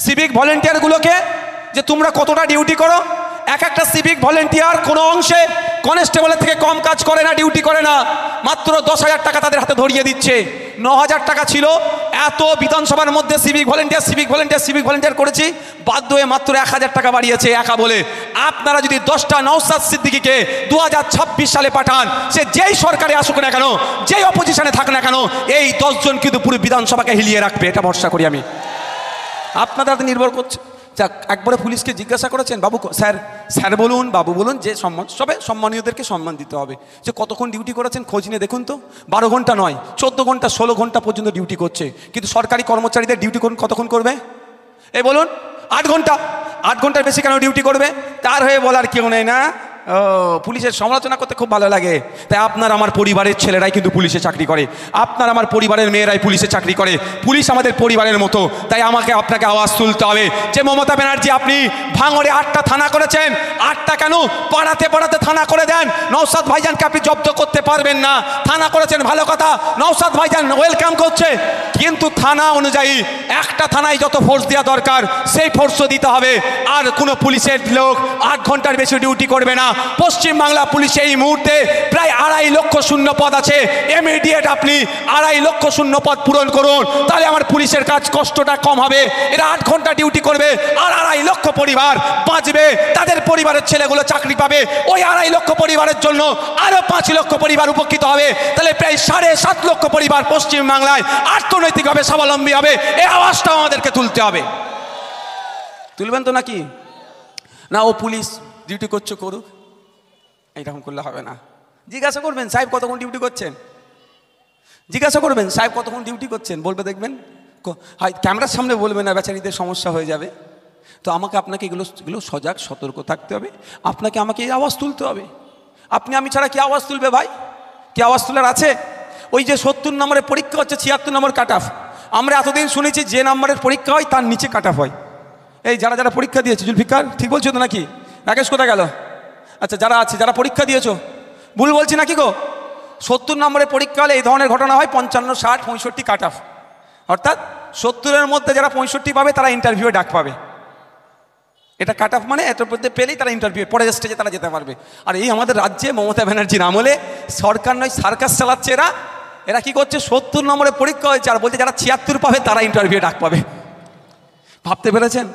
সিভিক ভলেন্টিয়ারগুলোকে যে তোমরা কতটা ডিউটি করো? এক একটা সিভিক ভলেন্টিয়ার কোনো অংশে কনস্টেবলের থেকে কম কাজ করে না, ডিউটি করে না, মাত্র 10,000 টাকা তাদের হাতে ধরিয়ে দিচ্ছে। 9,000 টাকা ছিল, এত বিধানসভার মধ্যে সিভিক ভলেন্টিয়ার করেছি, বাধ্য হয়ে মাত্র 1,000 টাকা বাড়িয়েছে একা বলে। আপনারা যদি 10টা নওশাদ সিদ্দিকীকে 2026 সালে পাঠান, সে যেই সরকারে আসুক না কেন, যেই অপোজিশনে থাক না কেন, এই 10 জন কিন্তু পুরো বিধানসভাকে হিলিয়ে রাখবে, এটা ভরসা করি আমি। আপনাদের হাতে নির্ভর করছে। যাক, একবারে পুলিশকে জিজ্ঞাসা করেছেন, বাবু স্যার বলুন, বাবু বলুন, যে সম্মানীয়দেরকে সম্মান দিতে হবে। যে কতক্ষণ ডিউটি করেছেন খোঁজ নিয়ে দেখুন তো। 12 ঘন্টা নয়, 14 ঘন্টা 16 ঘন্টা পর্যন্ত ডিউটি করছে। কিন্তু সরকারি কর্মচারীদের ডিউটি কতক্ষণ করবে? এই বলুন, 8 ঘন্টা। 8 ঘন্টার বেশি কেন ডিউটি করবে? তার হয়ে বলার কেউ নেই না। ও, পুলিশের সমালোচনা করতে খুব ভালো লাগে। তাই আপনার আমার পরিবারের ছেলেরাই কিন্তু পুলিশে চাকরি করে, আপনার আমার পরিবারের মেয়েরাই পুলিশে চাকরি করে। পুলিশ আমাদের পরিবারের মতো। তাই আপনাকে আওয়াজ তুলতে হবে যে মমতা ব্যানার্জি, আপনি ভাঙড়ে 8টা থানা করেছেন, 8টা কেন পাড়াতে থানা করে দেন। নওশাদ ভাইজানকে আপনি জব্দ করতে পারবেন না। থানা করেছেন ভালো কথা, নওশাদ ভাইজান ওয়েলকাম করছে, কিন্তু থানা অনুযায়ী একটা থানায় যত ফোর্স দেওয়া দরকার সেই ফোর্সও দিতে হবে। আর কোনো পুলিশের লোক 8 ঘন্টার বেশি ডিউটি করবে না। পশ্চিমবাংলা পুলিশে এই মুহূর্তে প্রায় 2.5 লক্ষ শূন্য পদ আছে। ইমিডিয়েট আপনি 2.5 লক্ষ শূন্য পদ পূরণ করুন, তাহলে আমার পুলিশের কাজ কষ্টটা কম হবে। এরা 8 ঘন্টা ডিউটি করবে আর 2.5 লক্ষ পরিবার বাঁচবে, তাদের পরিবারের ছেলেগুলো চাকরি পাবে। ওই 2.5 লক্ষ পরিবারের জন্য আরো 5 লক্ষ পরিবার উপকৃত হবে। তাহলে প্রায় 7.5 লক্ষ পরিবার পশ্চিমবাংলায় অর্থনৈতিকভাবে স্বাবলম্বী হবে। এই আওয়াজটাও আমাদেরকে তুলতে হবে। তুলবেন তো নাকি? না, ও পুলিশ ডিউটি করছে, করুক, এইরকম করলে হবে না। জিজ্ঞাসা করবেন, সাহেব কতক্ষণ ডিউটি করছেন? জিজ্ঞাসা করবেন, সাহেব কতক্ষণ ডিউটি করছেন? বলবে, দেখবেন ক্যামেরার সামনে বলবে না, বেচারিদের সমস্যা হয়ে যাবে। তো আপনাকে এগুলো সজাগ সতর্ক থাকতে হবে। আমাকে এই আওয়াজ তুলতে হবে। আমি ছাড়া কি আওয়াজ তুলবে ভাই? কি আওয়াজ তোলার আছে? ওই যে 70 নম্বরের পরীক্ষা হচ্ছে, 76 নম্বর কাট অফ। আমরা এতদিন শুনেছি যে নম্বরের পরীক্ষা হয় তার নিচে কাট অফ হয়। এই যারা পরীক্ষা দিয়েছে, জুলফিকার ঠিক বলছো তো নাকি? রাকেশ কোথায় গেল? আচ্ছা, যারা পরীক্ষা দিয়েছো, ভুল বলছি নাকি গো? 70 নম্বরের পরীক্ষা হলে এই ধরনের ঘটনা হয় 55, 60, 65 কাট অফ। অর্থাৎ 70-এর মধ্যে যারা 65 পাবে তারা ইন্টারভিউয়ে ডাক পাবে। এটা কাট অফ মানে এটার মধ্যে পেলেই তারা ইন্টারভিউ পরের স্টেজে তারা যেতে পারবে। আর এই আমাদের রাজ্যে মমতা ব্যানার্জির আমলে সরকার নয় সার্কাস চালাচ্ছে এরা কি করছে? 70 নম্বরের পরীক্ষা হয়েছে আর বলছে যারা 76 পাবে তারা ইন্টারভিউ ডাক পাবে। ভাবতে পেরেছেন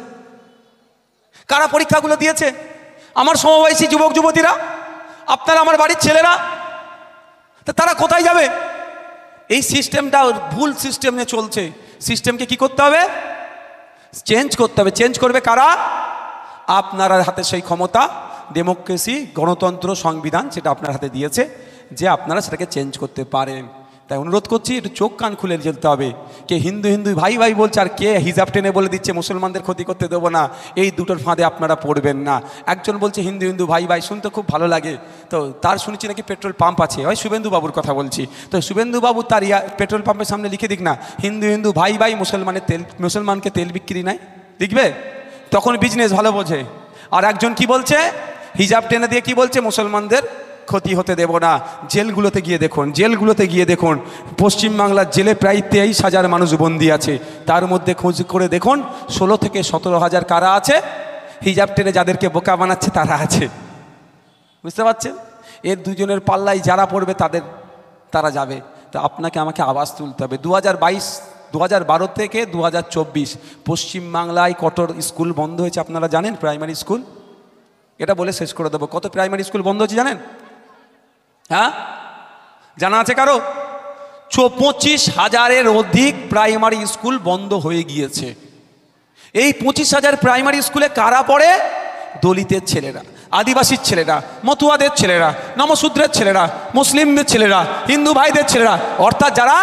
কারা পরীক্ষাগুলো দিয়েছে? আমার সমবয়সী যুবক যুবতীরা, আপনারা আমার বাড়ির ছেলেরা। তো তারা কোথায় যাবে? এই সিস্টেমটা ভুল সিস্টেম নিয়ে চলছে। সিস্টেমকে কি করতে হবে? চেঞ্জ করতে হবে। চেঞ্জ করবে কারা? আপনার হাতে সেই ক্ষমতা, ডেমোক্রেসি, গণতন্ত্র, সংবিধান সেটা আপনার হাতে দিয়েছে যে আপনারা সেটাকে চেঞ্জ করতে পারেন। তাই অনুরোধ করছি, একটু চোখ কান খুলে চলতে হবে। কে হিন্দু ভাই ভাই বলছে আর কে হিজাব টেনে বলে দিচ্ছে মুসলমানদের ক্ষতি করতে দেবো না। এই দুটোর ফাঁদে আপনারা পড়বেন না। একজন বলছে হিন্দু ভাই ভাই, শুনতে খুব ভালো লাগে। তো তার শুনেছি নাকি পেট্রোল পাম্প আছে, ওই শুভেন্দু বাবুর কথা বলছি। তো শুভেন্দু বাবু তার পেট্রোল পাম্পের সামনে লিখে দিক না, হিন্দু ভাই ভাই, মুসলমানকে তেল বিক্রি নাই, লিখবে? তখন বিজনেস ভালো বোঝে। আর একজন কি বলছে, হিজাব টেনে দিয়ে কি বলছে, মুসলমানদের ক্ষতি হতে দেব না। জেলগুলোতে গিয়ে দেখুন পশ্চিমবাংলার জেলে প্রায় 23,000 মানুষ বন্দী আছে। তার মধ্যে খোঁজ করে দেখুন 16 থেকে 17,000 কারা আছে? হিজাব টেনে যাদেরকে বোকা বানাচ্ছে তারা আছে। বুঝতে পারছেন? এর দুজনের পাল্লায় যারা পড়বে তারা যাবে। তো আপনাকে আমাকে আওয়াজ তুলতে হবে। 2012 থেকে 2024 পশ্চিমবাংলায় কত স্কুল বন্ধ হয়েছে আপনারা জানেন? প্রাইমারি স্কুল, এটা বলে শেষ করে দেবো। কত প্রাইমারি স্কুল বন্ধ হয়েছে জানেন? হ্যাঁ, জানা আছে কারো? 25,000-এর অধিক প্রাইমারি স্কুল বন্ধ হয়ে গিয়েছে। এই 25,000 প্রাইমারি স্কুলে কারা পড়ে? দলিতের ছেলেরা, আদিবাসীর ছেলেরা, মতুয়াদের ছেলেরা, নমশূদ্রের ছেলেরা, মুসলিমদের ছেলেরা, হিন্দু ভাইদের ছেলেরা, অর্থাৎ যারা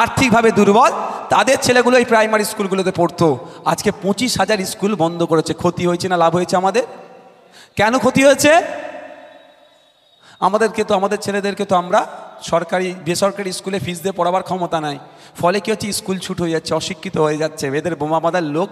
আর্থিকভাবে দুর্বল তাদের ছেলেগুলো এই প্রাইমারি স্কুলগুলোতে পড়তো। আজকে 25,000 স্কুল বন্ধ করেছে। ক্ষতি হয়েছে না লাভ হয়েছে আমাদের? কেন ক্ষতি হয়েছে? আমাদের ছেলেদেরকে তো আমরা বেসরকারি স্কুলে ফিস দিয়ে পড়াবার ক্ষমতা নাই। ফলে কি হচ্ছে? স্কুল ছুট হয়ে যাচ্ছে, অশিক্ষিত হয়ে যাচ্ছে। এদের বোমা বাঁধার লোক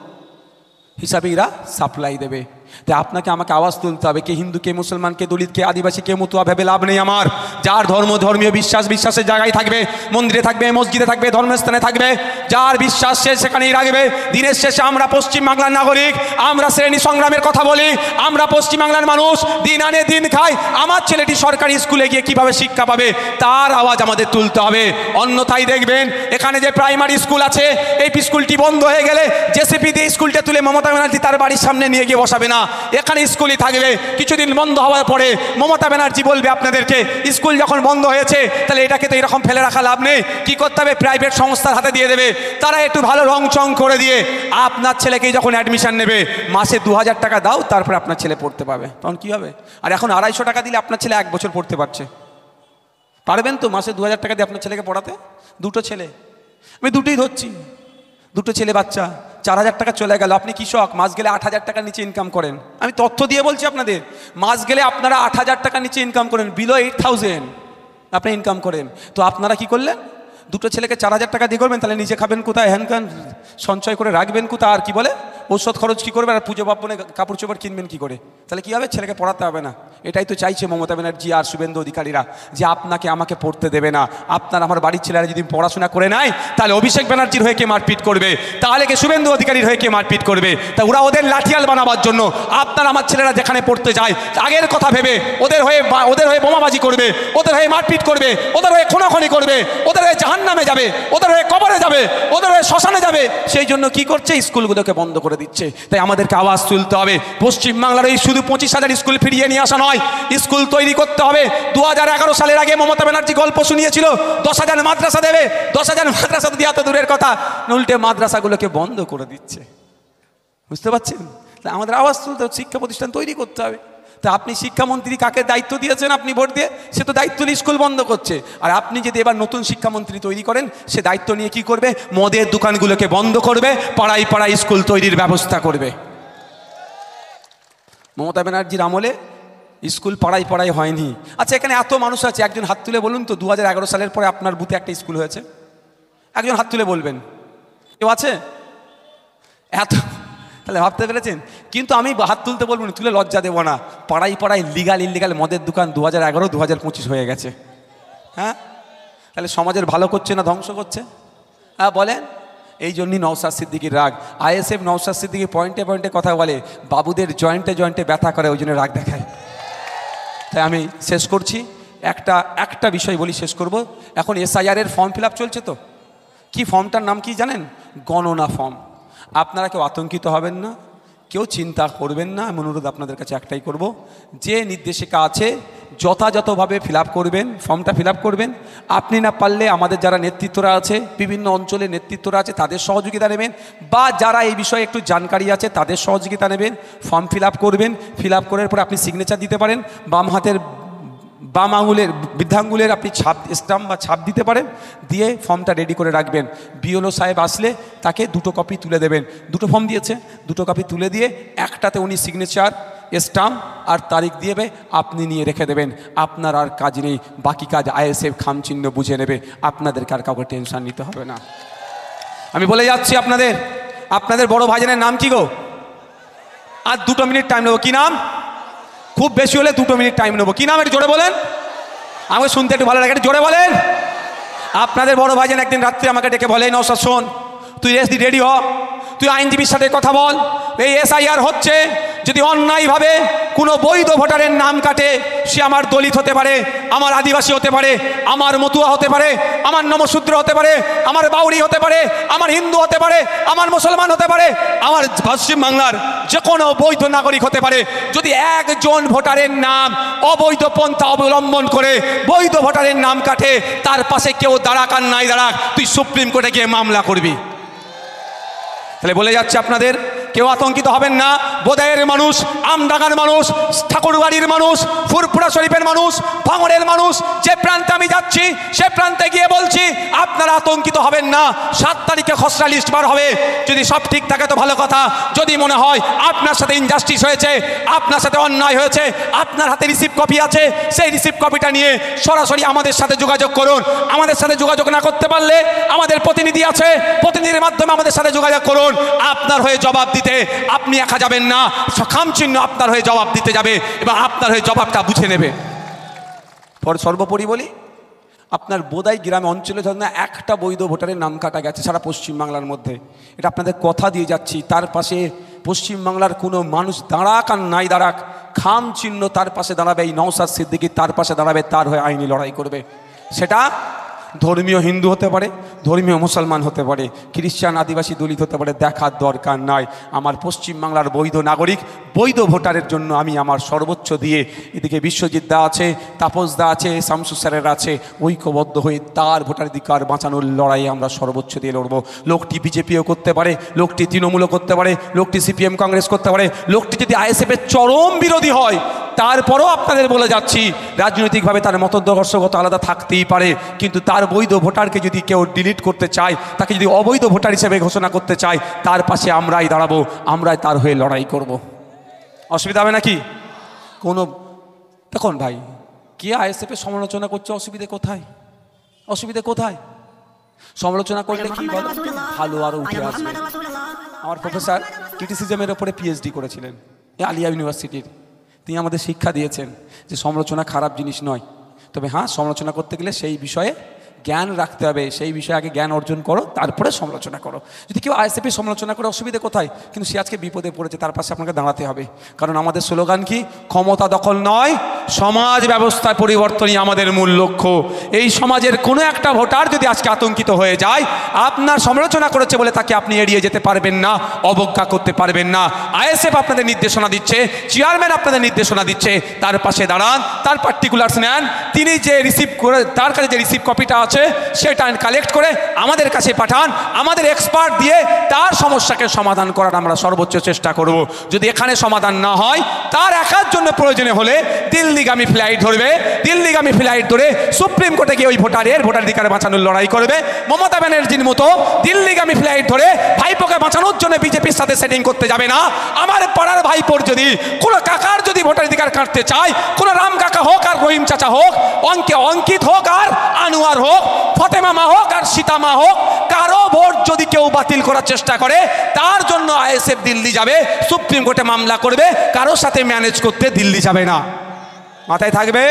হিসাবে এরা সাপ্লাই দেবে। তাই আপনাকে আমাকে আওয়াজ তুলতে হবে। কে হিন্দু, কে মুসলমান, কে দলিত, কে আদিবাসী, কে মতুয়া ভেবে লাভ নেই আমার। যার ধর্ম ধর্মীয় বিশ্বাসের জায়গায় থাকবে, মন্দিরে থাকবে, মসজিদে থাকবে, ধর্মস্থানে থাকবে, যার বিশ্বাস সে সেখানেই রাখবে। দিনের শেষে আমরা পশ্চিমবাংলার নাগরিক, আমরা শ্রেণী সংগ্রামের কথা বলি, আমরা পশ্চিমবাংলার মানুষ, দিন আনে দিন খাই। আমার ছেলেটি সরকারি স্কুলে গিয়ে কিভাবে শিক্ষা পাবে তার আওয়াজ আমাদের তুলতে হবে। অন্যথায় দেখবেন এখানে যে প্রাইমারি স্কুল আছে, এই স্কুলটি বন্ধ হয়ে গেলে জেসিপি দিয়ে স্কুলটা তুলে মমতা ব্যানার্জি তার বাড়ির সামনে নিয়ে গিয়ে বসাবে না, এখানে স্কুলই থাকবে। কিছুদিন বন্ধ হওয়ার পরে মমতা ব্যানার্জি বলবে আপনাদেরকে, স্কুল যখন বন্ধ হয়েছে তাহলে এটাকে তো এরকম ফেলে রাখা লাভ নেই, কি করতে হবে, প্রাইভেট সংস্থার হাতে দিয়ে দেবে। তারা একটু ভালো রং চং করে দিয়ে আপনার ছেলেকে যখন অ্যাডমিশন নেবে, মাসে 2000 টাকা দাও, তারপরে আপনার ছেলে পড়তে পাবে। তখন কি হবে? আর এখন 250 টাকা দিলে আপনার ছেলে 1 বছর পড়তে পারছে। পারবেন তো মাসে 2000 টাকা দিয়ে আপনার ছেলেকে পড়াতে? দুটো ছেলে, আমি দুটোই ধরছি, দুটো ছেলে বাচ্চা, 4000 টাকা চলে গেল। আপনি কৃষক, মাস গেলে 8000 টাকার নিচে ইনকাম করেন। আমি তথ্য দিয়ে বলছি আপনাদের, মাস গেলে আপনারা 8000 টাকার নিচে ইনকাম করেন, বিলো 8000 আপনি ইনকাম করেন। তো আপনারা কি করলেন? দুটো ছেলেকে 4000 টাকা দিয়ে করবেন, তাহলে নিজে খাবেন কোথায়, হ্যানকান সঞ্চয় করে রাখবেন কোথায়, আর কি বলে ঔষধ খরচ কী করবেন, আর পুজো পার্বণে কাপড় চোপড় কিনবেন কী করে? তাহলে কী হবে? ছেলেকে পড়াতে হবে না। এটাই তো চাইছে মমতা ব্যানার্জি আর শুভেন্দু অধিকারীরা, যে আপনাকে আমাকে পড়তে দেবে না। আপনার আমার বাড়ির ছেলেরা যদি পড়াশোনা করে নেয়, তাহলে অভিষেক ব্যানার্জির হয়ে কে মারপিট করবে, তাহলে কে শুভেন্দু অধিকারীর হয়ে কে মারপিট করবে? তা ওরা ওদের লাঠিয়াল বানাবার জন্য আপনার আমার ছেলেরা যেখানে পড়তে যায়, আগের কথা ভেবে ওদের হয়ে বোমাবাজি করবে, ওদের হয়ে মারপিট করবে, ওদের হয়ে খুনাখুনি করবে, ওদের হয়ে জাহান্নামে যাবে, ওদের হয়ে কবরে যাবে, ওদের হয়ে শ্মশানে যাবে। সেই জন্য কি করছে? স্কুলগুলোকে বন্ধ করে দিচ্ছে। তাই আমাদেরকে আওয়াজ তুলতে হবে। পশ্চিমবাংলার এই শুধু 25,000 স্কুল ফিরিয়ে নিয়ে আসা নয়, স্কুল তৈরি করতে হবে। 2011 সালের আগে মমতা ব্যানার্জি গল্প শুনিয়েছিল 10,000 মাদ্রাসা দেবে। 10,000 মাদ্রাসা দিয়ে এত দূরের কথা, উল্টে মাদ্রাসাগুলোকে বন্ধ করে দিচ্ছে। বুঝতে পারছেন? তাই আমাদের আওয়াজ তুলতে হবে, শিক্ষা প্রতিষ্ঠান তৈরি করতে হবে। তা আপনি শিক্ষামন্ত্রী কাকে দায়িত্ব দিয়েছেন? আপনি ভোট দিয়ে, সে তো দায়িত্ব নিয়ে স্কুল বন্ধ করছে। আর আপনি যদি এবার নতুন শিক্ষামন্ত্রী তৈরি করেন, সে দায়িত্ব নিয়ে কি করবে? মদের দোকানগুলোকে বন্ধ করবে, পাড়ায় পাড়ায় স্কুল তৈরির ব্যবস্থা করবে। মমতা ব্যানার্জির আমলে স্কুল পাড়ায় পাড়ায় হয়নি। আচ্ছা, এখানে এত মানুষ আছে, একজন হাত তুলে বলুন তো 2011 সালের পরে আপনার বুথে একটা স্কুল হয়েছে? একজন হাত তুলে বলবেন, কেউ আছে? এত, তাহলে ভাবতে পেরেছেন? কিন্তু আমি হাত তুলতে বলবো না, তুলে লজ্জা দেবো না। পাড়ায় পাড়ায় লিগাল ইলিগাল মদের দোকান 2011, 2025 হয়ে গেছে। হ্যাঁ, তাহলে সমাজের ভালো করছে না ধ্বংস করছে? হ্যাঁ বলেন। এই জন্যই নওশাদ সিদ্দিকীর রাগ। আইএসএফ নওশাদ সিদ্দিকী পয়েন্টে পয়েন্টে কথা বলে, বাবুদের জয়েন্টে জয়েন্টে ব্যথা করে, ওই জন্য রাগ দেখায়। তাই আমি শেষ করছি, একটা বিষয় বলি, শেষ করব। এখন এসআইআর ফর্ম ফিল আপ চলছে তো, কি ফর্মটার নাম কি জানেন? গণনা ফর্ম। আপনারা কেউ আতঙ্কিত হবেন না, কেউ চিন্তা করবেন না। আমি অনুরোধ আপনাদের কাছে একটাই করব, যে নির্দেশিকা আছে যথাযথভাবে ফিল আপ করবেন, ফর্মটা ফিল আপ করবেন। আপনি না পারলে আমাদের যারা নেতৃত্বরা আছে, বিভিন্ন অঞ্চলের নেতৃত্বরা আছে, তাদের সহযোগিতা নেবেন, বা যারা এই বিষয়ে একটু জানকারি আছে তাদের সহযোগিতা নেবেন। ফর্ম ফিল আপ করবেন, ফিল আপ করার পরে আপনি সিগনেচার দিতে পারেন, বাম আঙুলের বৃদ্ধাঙ্গুলের আপনি স্টাম্প বা ছাপ দিতে পারেন, দিয়ে ফর্মটা রেডি করে রাখবেন। বিএলও সাহেব আসলে তাকে 2 কপি তুলে দেবেন। 2 ফর্ম দিয়েছে, 2 কপি তুলে দিয়ে একটাতে উনি সিগনেচার, স্টাম্প আর তারিখ দিয়ে আপনি নিয়ে রেখে দেবেন। আপনার আর কাজ নেই, বাকি কাজ আইএসএফ খামচিহ্ন বুঝে নেবে। আপনাদেরকে আর কাউকে টেনশন নিতে হবে না। আমি বলে যাচ্ছি আপনাদের বড় ভাইজানের নাম কি গো? আর 2 মিনিট টাইম নেবো। কি নাম? খুব বেশি হলে 2 মিনিট টাইম নেবো। কি নাম একটু জোরে বলেন, আমাকে শুনতে একটু ভালো লাগে, একটু জোরে বলেন। আপনাদের বড় ভাইজান একদিন রাত্রে আমাকে ডেকে বলে, নওশাদ শোন, তুই রেডি হ, তুই আইনজীবীর সাথে কথা বল। এই এসআইআর হচ্ছে, যদি অন্যায়ভাবে কোনো বৈধ ভোটারের নাম কাটে, সে আমার দলিত হতে পারে, আমার আদিবাসী হতে পারে, আমার মতুয়া হতে পারে, আমার নমশূদ্র হতে পারে, আমার বাউরি হতে পারে, আমার হিন্দু হতে পারে, আমার মুসলমান হতে পারে, আমার পশ্চিমবাংলার যে কোনো বৈধ নাগরিক হতে পারে। যদি একজন ভোটারের নাম অবৈধ পন্থা অবলম্বন করে বৈধ ভোটারের নাম কাটে, তার পাশে কেউ দাঁড়াক আর নাই দাঁড়াক, তুই সুপ্রিম কোর্টে গিয়ে মামলা করবি। তাহলে বলে যাচ্ছে আপনাদের, কেউ আতঙ্কিত হবেন না। বোদাইয়ের মানুষ, আমডাঙ্গার মানুষ, ঠাকুরবাড়ির মানুষ, ফুরফুরা শরীফের মানুষ, ভাঙড়ের মানুষ, যে প্রান্তে আমি যাচ্ছি সে প্রান্তে গিয়ে বলছি, আপনারা আতঙ্কিত হবেন না। 7 তারিখে খসড়া লিস্ট বার হবে। যদি সব ঠিক থাকে তো ভালো কথা। যদি মনে হয় আপনার সাথে ইনজাস্টিস হয়েছে, আপনার সাথে অন্যায় হয়েছে, আপনার হাতে রিসিভ কপি আছে, সেই রিসিভ কপিটা নিয়ে সরাসরি আমাদের সাথে যোগাযোগ করুন। আমাদের সাথে যোগাযোগ না করতে পারলে আমাদের প্রতিনিধি আছে, প্রতিনিধির মাধ্যমে আমাদের সাথে যোগাযোগ করুন। আপনার হয়ে জবাব দিতে দিতে আপনি একা যাবেন না, খাম চিহ্ন আপনার হয়ে জবাব দিতে যাবে এবং আপনার হয়ে জবাবটা বুঝে নেবে। সর্বোপরি বলি, আপনার বোদাই গ্রামে অঞ্চলে ধরেন না একটা বৈধ ভোটারের নাম কাটা গেছে সারা পশ্চিমবাংলার মধ্যে, এটা আপনাদের কথা দিয়ে যাচ্ছি। তার পাশে পশ্চিমবাংলার কোনো মানুষ দাঁড়াক আর নাই দাঁড়াক, খাম চিহ্ন তার পাশে দাঁড়াবে, এই নওশাদ সিদ্দিকী তার পাশে দাঁড়াবে, তার হয়ে আইনি লড়াই করবে। সেটা ধর্মীয় হিন্দু হতে পারে, ধর্মীয় মুসলমান হতে পারে, খ্রিস্টান, আদিবাসী, দলিত হতে পারে, দেখার দরকার নাই। আমার পশ্চিমবাংলার বৈধ নাগরিক, বৈধ ভোটারের জন্য আমি আমার সর্বোচ্চ দিয়ে, এদিকে বিশ্বজিৎ দা আছে, তাপস দা আছে, শামসু স্যারের আছে, ঐক্যবদ্ধ হয়ে তার ভোটাধিকার বাঁচানোর লড়াইয়ে আমরা সর্বোচ্চ দিয়ে লড়বো। লোকটি বিজেপিও করতে পারে, লোকটি তৃণমূলও করতে পারে, লোকটি সিপিএম কংগ্রেস করতে পারে, লোকটি যদি আইএসএফের চরম বিরোধী হয়, তারপরও আপনাদের বলে যাচ্ছি রাজনৈতিকভাবে তার মতাদর্শগত আলাদা থাকতেই পারে, কিন্তু তার বৈধ ভোটারকে যদি কেউ ডিলিট করতে চায়, তাকে যদি অবৈধ ভোটার হিসেবে ঘোষণা করতে চায়, তার পাশে আমরাই দাঁড়াবো, আমরাই তার হয়ে লড়াই করব। অসুবিধা হবে নাকি কোনো? দেখুন ভাই, কে আইএসএফের সমালোচনা করছে, অসুবিধে কোথায়? অসুবিধে কোথায়? সমালোচনা করলে কি বলো, ভালো আরও উঠে আসবে। আমার প্রফেসর ক্রিটিসিজমের ওপরে পিএইচডি করেছিলেন আলিয়া ইউনিভার্সিটির, তিনি আমাদের শিক্ষা দিয়েছেন যে সমালোচনা খারাপ জিনিস নয়, তবে হ্যাঁ, সমালোচনা করতে গেলে সেই বিষয়ে জ্ঞান রাখতে হবে, সেই বিষয়ে আগে জ্ঞান অর্জন করো, তারপরে সমালোচনা করো। যদি কেউ আইএসএফের সমালোচনা করে, অসুবিধে কোথায়? কিন্তু সে আজকে বিপদে পড়েছে, তার পাশে আপনাকে দাঁড়াতে হবে। কারণ আমাদের স্লোগান কি? ক্ষমতা দখল নয়, সমাজ ব্যবস্থায় পরিবর্তনই আমাদের মূল লক্ষ্য। এই সমাজের কোনো একটা ভোটার যদি আজকে আতঙ্কিত হয়ে যায়, আপনার সমালোচনা করেছে বলে তাকে আপনি এড়িয়ে যেতে পারবেন না, অবজ্ঞা করতে পারবেন না। আইএসএফ আপনাদের নির্দেশনা দিচ্ছে, চেয়ারম্যান আপনাদের নির্দেশনা দিচ্ছে, তার পাশে দাঁড়ান, তার পার্টিকুলার্স নেন, তিনি যে রিসিভ করে, তার কাছে যে রিসিভ কপিটা আছে সেটা কালেক্ট করে আমাদের কাছে পাঠান, আমাদের এক্সপার্ট দিয়ে তার সমস্যাকে সমাধান করার আমরা সর্বোচ্চ চেষ্টা করব। যদি এখানে সমাধান না হয়, তার একার জন্য প্রয়োজনে হলে দিল্লিগামী ফ্লাইট ধরবে, দিল্লিগামী ফ্লাইট ধরে সুপ্রিম কোর্টে গিয়ে ওই ভোটাধিকার বাঁচানোর লড়াই করবে। মমতা ব্যানার্জির মতো দিল্লিগামী ফ্লাইট ধরে ভাইপোকে বাঁচানোর জন্য বিজেপির সাথে সেটিং করতে যাবে না। আমার পাড়ার ভাইপোর যদি কোনো কাকার যদি ভোটাধিকার কাটতে চায়, কোনো রাম কাকা হোক আর রহিম চাচা হোক, অঙ্কিত হোক আর আনোয়ার হোক, ফতেমা মা হোক আর সীতা মা হোক, কারো ভোট যদি কেউ বাতিল করার চেষ্টা করে, তার জন্য আইএসএফ দিল্লি যাবে, সুপ্রিম কোর্টে মামলা করবে, কারোর সাথে ম্যানেজ করতে দিল্লি যাবে না। মাথায় থাকবে।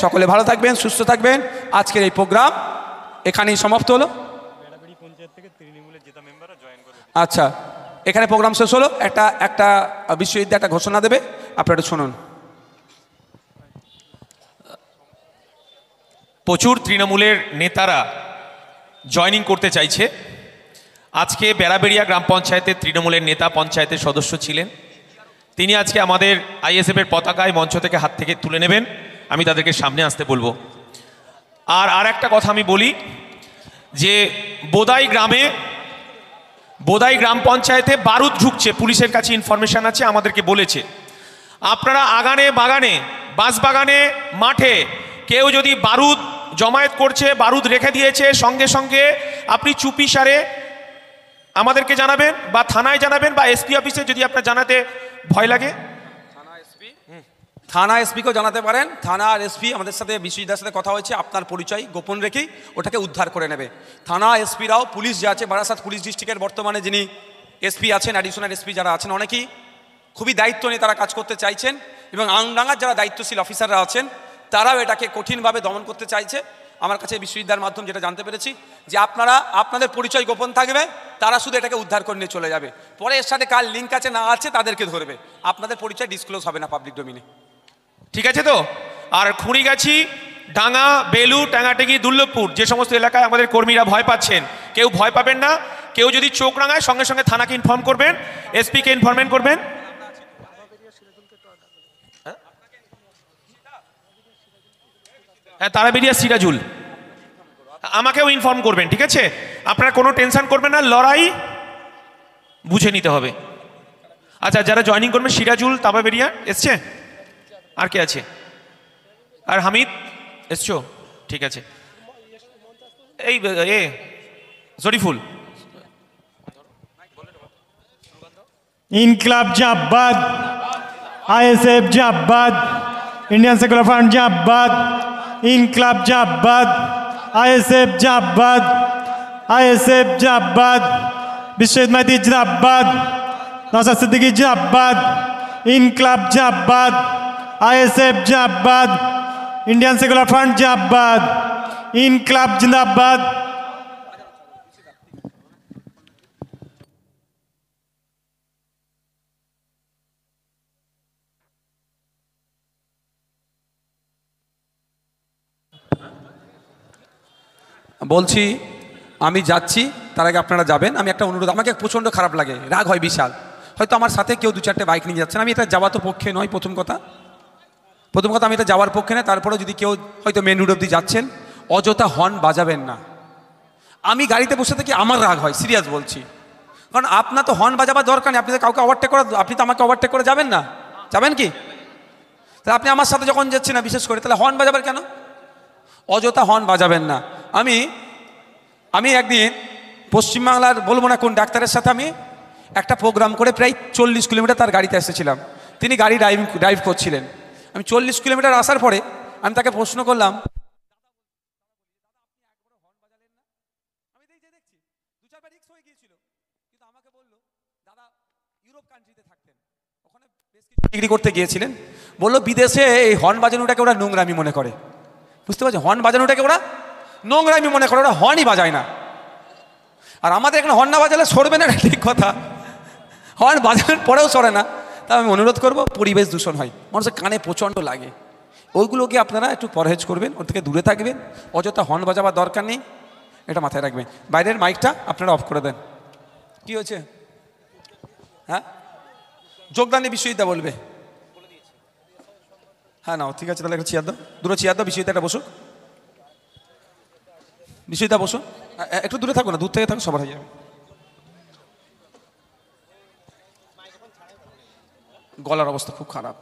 সকলে ভালো থাকবেন, সুস্থ থাকবেন। আজকের এই প্রোগ্রাম এখানেই সমাপ্ত হলো। আচ্ছা, এখানে প্রোগ্রাম শেষ হলো। একটা বিশ্ববিদ্যালয় একটা ঘোষণা দেবে, আপনারা একটু শুনুন। প্রচুর তৃণমূলের নেতারা জয়েনিং করতে চাইছে। আজকে বেড়াবেড়িয়া গ্রাম পঞ্চায়েতের তৃণমূলের নেতা পঞ্চায়েতের সদস্য ছিলেন, তিনি আজকে আমাদের আইএসএফের পতাকায় মঞ্চ থেকে হাত থেকে তুলে নেবেন, আমি তাদেরকে সামনে আসতে বলবো। আর একটা কথা আমি বলি যে বোদাই গ্রাম পঞ্চায়েতে বারুদ ঢুকছে, পুলিশের কাছে ইনফরমেশন আছে, আমাদেরকে বলেছে। আপনারা আগানে বাগানে, বাঁশবাগানে, মাঠে কেউ যদি বারুদ জমায়েত করছে, বারুদ রেখে দিয়েছে, সঙ্গে সঙ্গে আপনি চুপি সারে আমাদেরকে জানাবেন বা থানায় জানাবেন, বা এসপি অফিসে যদি আপনার জানাতে ভয় লাগে থানা এসপিকেও জানাতে পারেন। থানা আর এসপি আমাদের সাথে বিশ্বজিৎদার সাথে কথা হয়েছে, আপনার পরিচয় গোপন রেখেই ওটাকে উদ্ধার করে নেবে। থানা এসপিরাও, পুলিশ যে আছে, বারাসাত পুলিশ ডিস্ট্রিক্টের বর্তমানে যিনি এসপি আছেন, অ্যাডিশনাল এসপি যারা আছেন, অনেকেই খুবই দায়িত্ব নিয়ে তারা কাজ করতে চাইছেন, এবং আমডাঙ্গার যারা দায়িত্বশীল অফিসাররা আছেন তারাও এটাকে কঠিনভাবে দমন করতে চাইছে। আমার কাছে বিশ্ববিদ্যালয়ের মাধ্যমে যেটা জানতে পেরেছি যে আপনাদের পরিচয় গোপন থাকবে, তারা শুধু এটাকে উদ্ধার করে নিয়ে চলে যাবে, পরে এর সাথে কার লিঙ্ক আছে না আছে তাদেরকে ধরবে, আপনাদের পরিচয় ডিসক্লোজ হবে না পাবলিক ডোমিনে। ঠিক আছে তো? আর খুঁড়িগাছি, ডাঙ্গা, বেলু, টাঙ্গাটেগি, দুর্লভপুর যে সমস্ত এলাকায় আমাদের কর্মীরা ভয় পাচ্ছেন, কেউ ভয় পাবেন না। কেউ যদি চোখ রাঙায়, সঙ্গে সঙ্গে থানাকে ইনফর্ম করবেন, এসপিকে ইনফরমেন্ট করবেন। হ্যাঁ, তারাবেরিয়া সিরাজুল, আমাকেও ইনফর্ম করবেন, ঠিক আছে? আপনারা কোনো টেনশন করবেন না, লড়াই বুঝে নিতে হবে। আচ্ছা, যারা জয়েনিং করবেন, সিরাজুল, তারাবেরিয়া এসছে, আর কে আছে? আর হামিদ এসছো? ঠিক আছে। এই জরিফুল। ইনকলাব জিন্দাবাদ, আইএসএফ জিন্দাবাদ, ইন্ডিয়ান সেকুলার ফ্রন্ট জিন্দাবাদ, ইনকলাব জিন্দাবাদ, আইএসএফ জিন্দাবাদ, আইএসএফ জিন্দাবাদ, বিশ্বজিৎ মাইতি জিন্দাবাদ, নওশাদ সিদ্দিকী জিন্দাবাদ, ইনকলাব জিন্দাবাদ, আইএসএফ জিন্দাবাদ, ইন্ডিয়ান সেকুলার ফ্রন্ট জিন্দাবাদ, ইনকলাব জিন্দাবাদ। বলছি আমি যাচ্ছি, তার আগে আপনারা যাবেন। আমি একটা অনুরোধ, আমাকে প্রচণ্ড খারাপ লাগে, রাগ হয় বিশাল। হয়তো আমার সাথে কেউ 2-4টে বাইক নিয়ে যাচ্ছেন, আমি এটা যাওয়া তো পক্ষে নয়। প্রথম কথা আমি এটা যাওয়ার পক্ষে নয়। তারপরেও যদি কেউ হয়তো মেন রোড অব্দি যাচ্ছেন, অযথা হর্ন বাজাবেন না। আমি গাড়িতে বসে থাকি, আমার রাগ হয়, সিরিয়াস বলছি। কারণ আপনার তো হর্ন বাজাবার দরকার নেই, আপনি তো কাউকে ওভারটেক করা, আপনি তো আমাকে ওভারটেক করে যাবেন না, যাবেন কি? তাহলে আপনি আমার সাথে যখন যাচ্ছেন না বিশেষ করে, তাহলে হর্ন বাজাবেন কেন? অযথা হর্ন বাজাবেন না। আমি একদিন পশ্চিমবাংলার বলবো না কোন ডাক্তারের সাথে আমি একটা প্রোগ্রাম করে প্রায় 40 কিলোমিটার তার গাড়িতে এসেছিলাম। তিনি গাড়ি ড্রাইভ করছিলেন। আমি 40 কিলোমিটার আসার পরে আমি তাকে প্রশ্ন করলাম, ডিগ্রি করতে গিয়েছিলেন, বললো বিদেশে এই হর্ন বাজানোটাকে ওরা নোংরামি মনে করে। বুঝতে পারছি, হর্ন বাজানোটাকে ওরা নোংরামি মনে করে, ওরা হর্নই বাজায় না। আর আমাদের এখানে হর্ন না বাজালে সরবে না, ঠিক কথা। হর্ন বাজানোর পরেও সরে না। তা আমি অনুরোধ করবো, পরিবেশ দূষণ হয়, মানুষের কানে প্রচণ্ড লাগে, ওইগুলোকে আপনারা একটু পরহেজ করবেন, ওর থেকে দূরে থাকবেন। অযথা হর্ন বাজাবার দরকার নেই, এটা মাথায় রাখবেন। বাইরের মাইকটা আপনারা অফ করে দেন। কি হয়েছে? হ্যাঁ, যোগদানে বিশ্বজিৎদা বলবে। হ্যাঁ নাও, ঠিক আছে, তাহলে একটা চেয়ার দাও, দুটো চেয়ার দাও, বিশ্বজিৎদা একটা বসুক। বিশ্বজিৎদা বসুন, একটু দূরে থাকো না, দূর থেকে থাকো, সবার হয়ে যাবে। গলার অবস্থা খুব খারাপ।